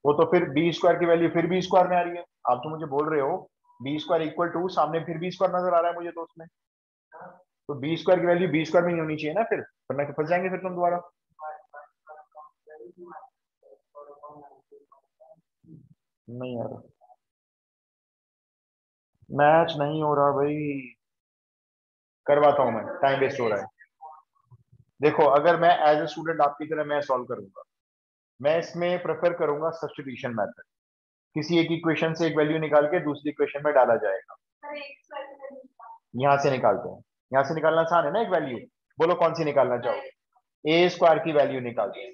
[SPEAKER 1] वो तो फिर बी स्क्वायर की वैल्यू फिर बी स्क्वायर में आ रही है, आप तो मुझे बोल रहे हो बी स्क्वायर इक्वल टू, सामने फिर बी स्क्वायर नजर आ रहा है मुझे तो उसमें, तो बी स्क्वायर की वैल्यू बी स्क्वायर में नहीं होनी चाहिए ना, फिर वरना तो फंस जाएंगे फिर तुम दोबारा। नहीं यार, मैच नहीं हो रहा भाई, करवाता हूं मैं, टाइम वेस्ट हो रहा है। देखो अगर मैं एज ए स्टूडेंट आपकी तरह मैं सॉल्व करूंगा, मैं इसमें प्रेफर करूंगा सब्स्टिट्यूशन मेथड। किसी एक इक्वेशन से एक वैल्यू निकाल के दूसरी इक्वेशन में डाला जाएगा। यहां से निकालते हैं, यहां से निकालना आसान है ना एक वैल्यू, बोलो कौन सी निकालना चाहोगे? ए स्क्वायर की वैल्यू निकालते हैं।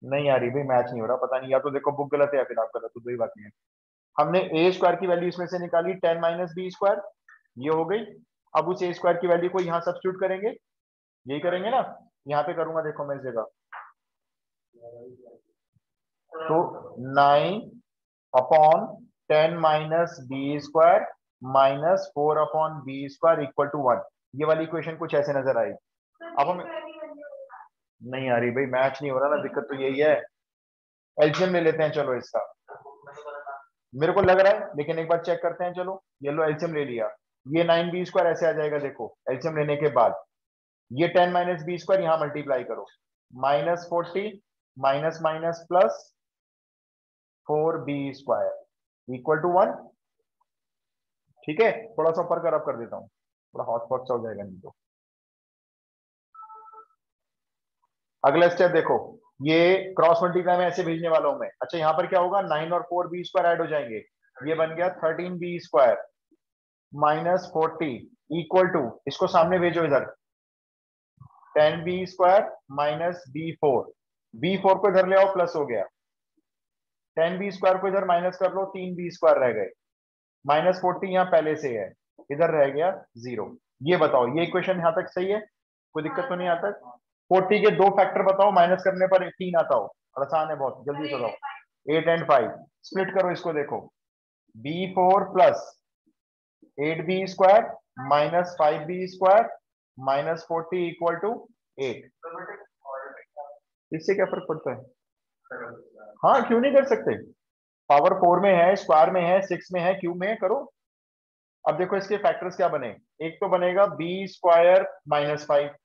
[SPEAKER 1] नहीं आ रही भाई, मैच नहीं हो रहा, पता नहीं, या तो देखो बुक गलत है या फिर आप गलत हो, दो ही बात नहीं है। हमने ए स्क्वायर की वैल्यू इसमें से निकाली 10 माइनस बी स्क्वायर, ये हो गई। अब उस ए स्क्वायर की वैल्यू को यहाँ सब्स्टिट्यूट करेंगे, यही करेंगे ना, यहाँ पे करूंगा देखो मैं इस जगह, तो 9/10 - -4/b² इक्वल टू 1, ये वाली इक्वेशन कुछ ऐसे नजर आई। अब हम, नहीं आ रही भाई, मैच नहीं हो रहा ना, दिक्कत तो यही है। एलसीएम ले लेते हैं चलो इसका, मेरे को लग रहा है, लेकिन एक बार चेक करते हैं चलो। ये लो एलसीएम ले लिया, ये 9b² ऐसे आ जाएगा देखो एलसीएम लेने के बाद, ये 10 माइनस बी स्क्वायर यहाँ मल्टीप्लाई करो, -40 minus minus plus 4b² equal to 1। ठीक है, थोड़ा सा ऊपर कर देता हूँ, थोड़ा हॉटस्पॉट सा हो जाएगा नहीं तो। अगला स्टेप देखो, ये क्रॉस मल्टीप्लाई में ऐसे भेजने वाला हूं मैं। अच्छा यहाँ पर क्या होगा, 9 और 4b² ऐड हो जाएंगे, ये बन गया 13b² -40 इक्वल टू, इसको सामने भेजो इधर, 10b² -b4 को इधर ले आओ, प्लस हो गया, 10b² को इधर माइनस कर लो, 3b² रह गए, -40 यहाँ पहले से है, इधर रह गया 0। ये बताओ ये इक्वेशन यहाँ तक सही है, कोई दिक्कत तो नहीं आता? 40 के दो फैक्टर बताओ, माइनस करने पर 3 आता हो, और आसान है बहुत, जल्दी से बताओ। 8 और 5 स्प्लिट करो इसको, देखो b4 plus 8b² -5b² -40 equal to 8। इससे क्या फर्क पड़ता है? हाँ क्यों नहीं कर सकते, पावर 4 में है, स्क्वायर में है, 6 में है, क्यूब में है, करो। अब देखो इसके फैक्टर्स क्या बने, एक तो बनेगा b² -5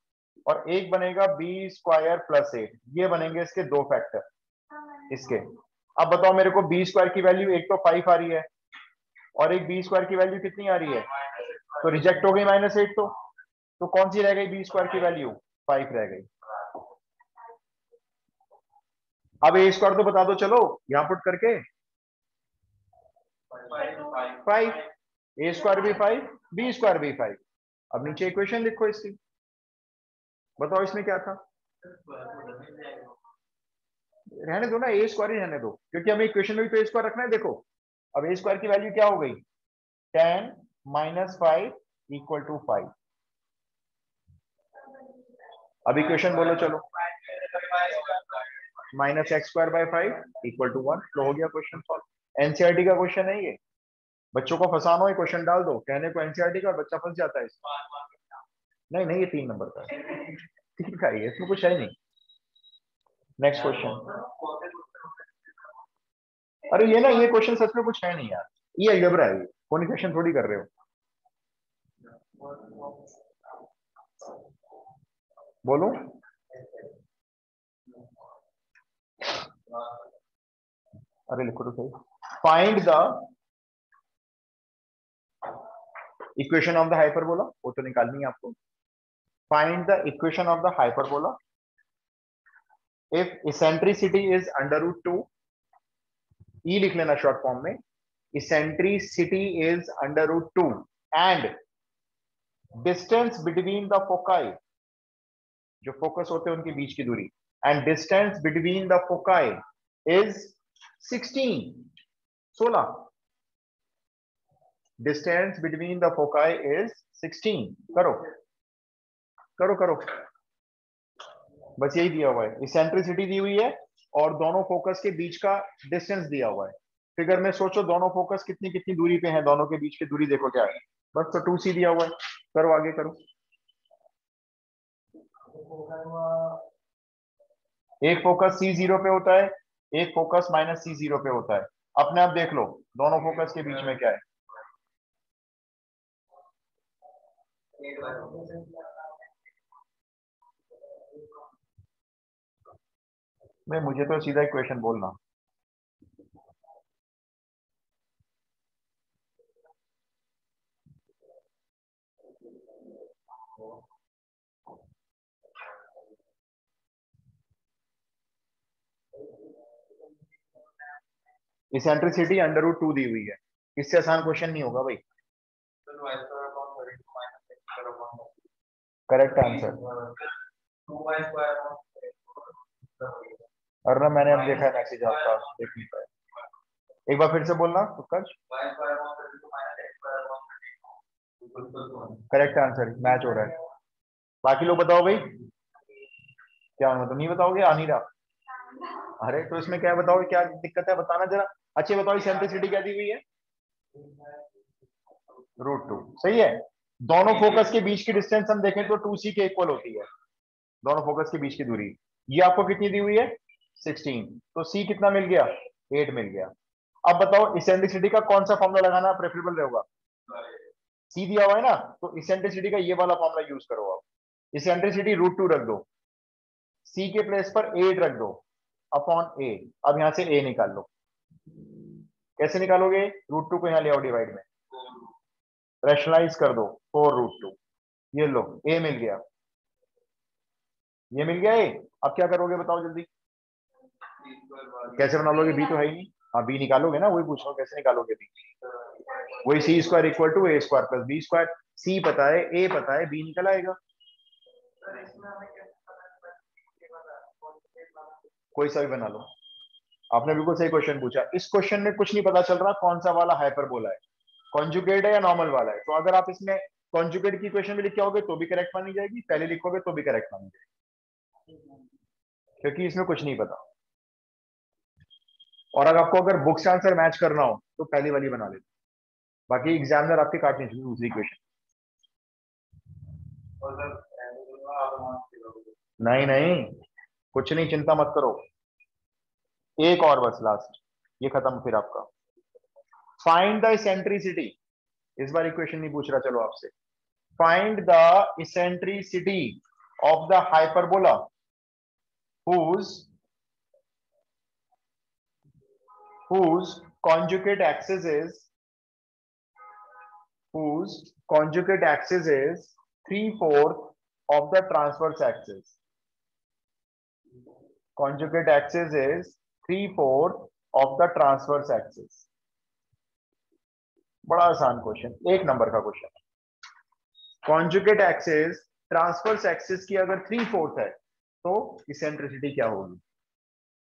[SPEAKER 1] और एक बनेगा b² +8, ये बनेंगे इसके दो फैक्टर इसके। अब बताओ मेरे को b² की वैल्यू एक तो 5 आ रही है और एक b² की वैल्यू कितनी आ रही है, तो रिजेक्ट हो गई -8, तो कौन सी रह गई b² की वैल्यू, 5 रह गई। अब a स्क्वायर तो बता दो चलो, यहां पुट करके 5, a² भी 5 b² भी 5। अब नीचे इक्वेशन लिखो इसकी, बताओ इसमें क्या था? रहने दो ना, ए स्क्वायर ही रहने दो, क्योंकि हमें इक्वेशन में भी तो ए स्क्वायर रखना है। देखो अब ए स्क्वायर की वैल्यू क्या हो गई? 10 - 5 = 5। अब इक्वेशन बोलो चलो, -x²/5 = 1। तो हो गया क्वेश्चन सॉल्व। एनसीईआरटी का क्वेश्चन है ये। बच्चों को फंसाना है, क्वेश्चन डाल दो कहने को एनसीईआरटी का, और बच्चा फंस जाता है इसमें। नहीं नहीं, ये 3 नंबर का है, 3 का ही है, इसमें कुछ है नहीं। Next question. अरे ये ना, ये क्वेश्चन सच में कुछ है नहीं यार, ये अलजेब्रा है, कोनिफिकेशन थोड़ी कर रहे हो। बोलो। अरे लिखो तो सही। Find the equation of the hyperbola, वो तो निकालनी है आपको। Find the equation of the hyperbola if eccentricity is √2। ई लिख लेना शॉर्ट फॉर्म में, eccentricity is √2 and distance between the foci, जो फोकस होते हैं उनके बीच की दूरी, and distance between the foci is 16। Distance between the foci is 16। करो करो करो, बस यही दिया हुआ है। इसेंट्रिसिटी दी हुई है और दोनों फोकस के बीच का डिस्टेंस दिया हुआ है। फिगर में सोचो दोनों फोकस कितनी कितनी दूरी पे हैं, दोनों के बीच की दूरी देखो क्या है, बस तो 2c दिया हुआ है। करो आगे करो। एक फोकस C0 पे होता है, एक फोकस -C0 पे होता है। अपने आप देख लो दोनों फोकस के बीच में क्या है। नहीं, मुझे तो सीधा इक्वेशन बोलना। इसेंट्रिसिटी √2 दी हुई है, इससे आसान क्वेश्चन नहीं होगा भाई। Correct answer. और ना मैंने अब देखा है मैसेज आपका, देख नहीं पाया, एक बार फिर से बोलना उत्कर्ष। करेक्ट आंसर, मैच हो रहा है। बाकी लोग बताओ भाई, क्या मतलब नहीं बताओगे? आ नहीं रहा। अरे तो इसमें क्या है बताओ, क्या दिक्कत है बताना जरा। अच्छे बताओ इसेंट्रिसिटी क्या दी हुई है? √2 सही है। दोनों फोकस के बीच की डिस्टेंस हम देखें तो 2c के इक्वल होती है, दोनों फोकस के बीच की दूरी। ये आपको कितनी दी हुई है? 16। तो c कितना मिल गया? 8 मिल गया। अब बताओ इसेंट्रिसिटी का कौन सा फॉर्मूला लगाना प्रेफरेबल रहेगा? c दिया हुआ है ना, तो इसेंट्रिसिटी का ये वाला फॉर्मूला यूज करो। आप इसेंट्रिसिटी √2 रख दो, c के प्लेस पर 8 रख दो अपॉन a। अब यहां से a निकाल लो। कैसे निकालोगे? √2 को यहां ले आओ डिवाइड में, रैशनलाइज कर दो 4√2। ये लो a मिल गया, ये मिल गया a। अब क्या करोगे बताओ जल्दी, कैसे बना लोगे? b तो है ही नहीं। हाँ b निकालोगे ना, वही पूछ रहा हूँ कैसे निकालोगे b। वही c² = a² + b²। c पता है, a पता है, b निकल आएगा। कोई सा भी बना लो। आपने बिल्कुल सही क्वेश्चन पूछा। इस क्वेश्चन में कुछ नहीं पता चल रहा कौन सा वाला हाइपरबोला है, कॉन्जुगेट है या नॉर्मल वाला है। तो अगर आप इसमें कॉन्जुगेट की इक्वेशन भी लिख के आओगे तो भी करेक्ट मानी जाएगी, पहले लिखोगे तो भी करेक्ट मानी जाएगी, क्योंकि इसमें कुछ नहीं पता। और अगर आपको अगर बुक से आंसर मैच करना हो तो पहली वाली बना लेते, बाकी एग्जामिनर आपके काटनी चाहिए दूसरी इक्वेशन। नहीं नहीं, कुछ नहीं, चिंता मत करो। एक और बस लास्ट, ये खत्म फिर आपका। फाइंड द इसेंट्रिसिटी, इस बार इक्वेशन नहीं पूछ रहा, चलो आपसे। Find the eccentricity of the hyperbola whose conjugate axis is 3/4 of the transverse axis. Conjugate axis is 3/4 of the transverse axis. बड़ा आसान क्वेश्चन, 1 नंबर का question. Conjugate axis transverse axis की अगर 3/4 है तो इसेंट्रिसिटी क्या होगी?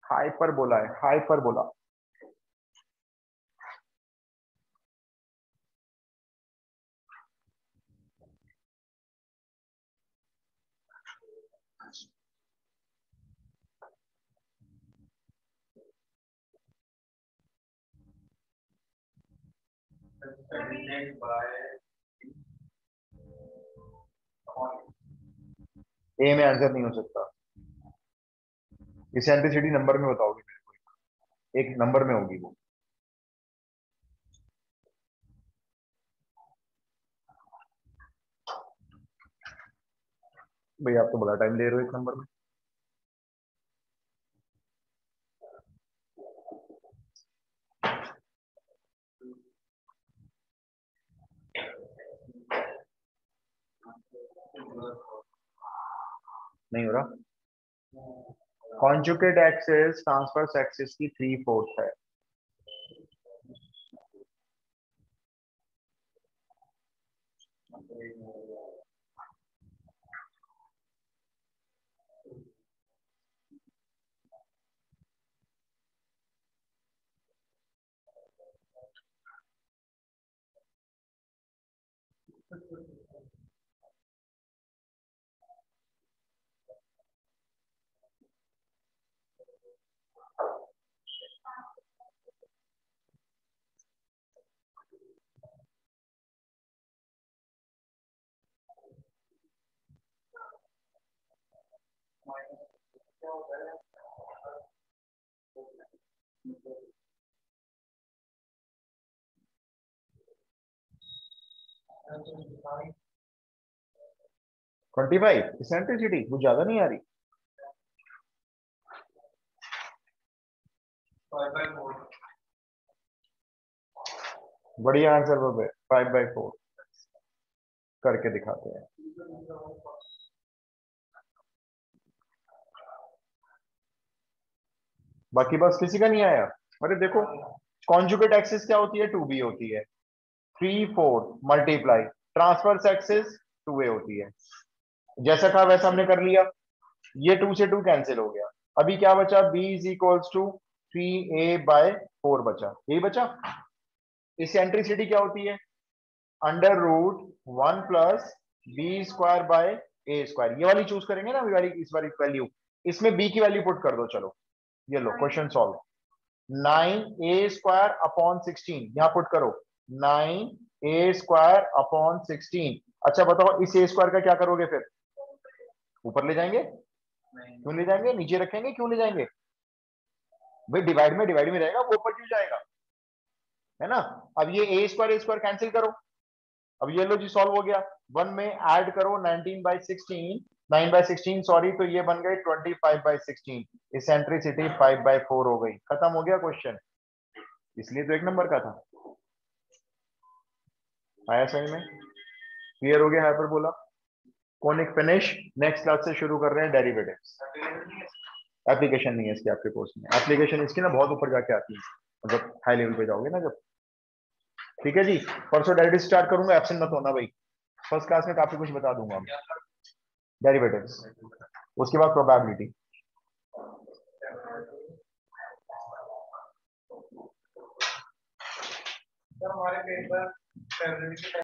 [SPEAKER 1] हाइपरबोला है, हाइपरबोला। ए में आंसर नहीं हो सकता, इसेंट्रिसिटी नंबर में बताओगे मेरे को, एक नंबर में होगी वो। भैया आप तो बड़ा टाइम ले रहे हो एक नंबर में। नहीं हो रहा। कॉन्जुगेट एक्सिस ट्रांसवर्स एक्सिस की 3/4 है। ट्वेंटी 25 इसेंट्रिसिटी कुछ ज्यादा नहीं आ रही। बढ़िया आंसर वो 5/4 करके दिखाते हैं। बाकी बस किसी का नहीं आया? अरे देखो, कॉन्जुगेट एक्सिस क्या होती है? 2b होती है। 3/4 मल्टीप्लाई ट्रांसवर्स एक्सिस 2a होती है। जैसा कहा वैसा हमने कर लिया। ये 2 से 2 कैंसिल हो गया। अभी क्या बचा? b is equals to 3a/4 बचा। यही बचा। इसेंट्रिसिटी क्या होती है? √1 प्लस b²/a²। ये वाली चूज करेंगे ना, ये वाली, इस वाली वैल्यू। इसमें b की वैल्यू पुट कर दो। चलो ये लो, क्वेश्चन सॉल्व। 9a² अपॉन 16 यहां पुट करो। 9a² upon 16। अच्छा बताओ, इस a² का क्या करोगे फिर? ऊपर ले जाएंगे? क्यों ले जाएंगे? नीचे रखेंगे? क्यों ले जाएंगे भाई? डिवाइड में रहेगा, वो ऊपर क्यों जाएगा? है ना। अब ये a² कैंसिल करो। अब ये लो जी, सॉल्व हो गया। 1 में ऐड करो 19/16, 9/16 सॉरी, तो ये बन गए 25/16। इसेंट्रिसिटी 5/4 हो गई। खत्म हो गया क्वेश्चन। इसलिए तो एक नंबर का था। आया समझ में? क्लियर हो गया hyperbola? Conic finish. Next class से शुरू कर रहे हैं डेरिवेटिव्स। एप्लीकेशन नहीं है इसकी आपके कोर्स में। एप्लीकेशन इसकी ना बहुत ऊपर जाके आती है, मतलब हाई लेवल पे जाओगे ना जब। ठीक है जी, परसों डेरिवेटिव स्टार्ट करूंगा, एब्सेंट मत होना भाई। फर्स्ट क्लास में काफी कुछ बता दूंगा। डेरिवेटिव्स, उसके बाद प्रोबेबिलिटी। हमारे पेपर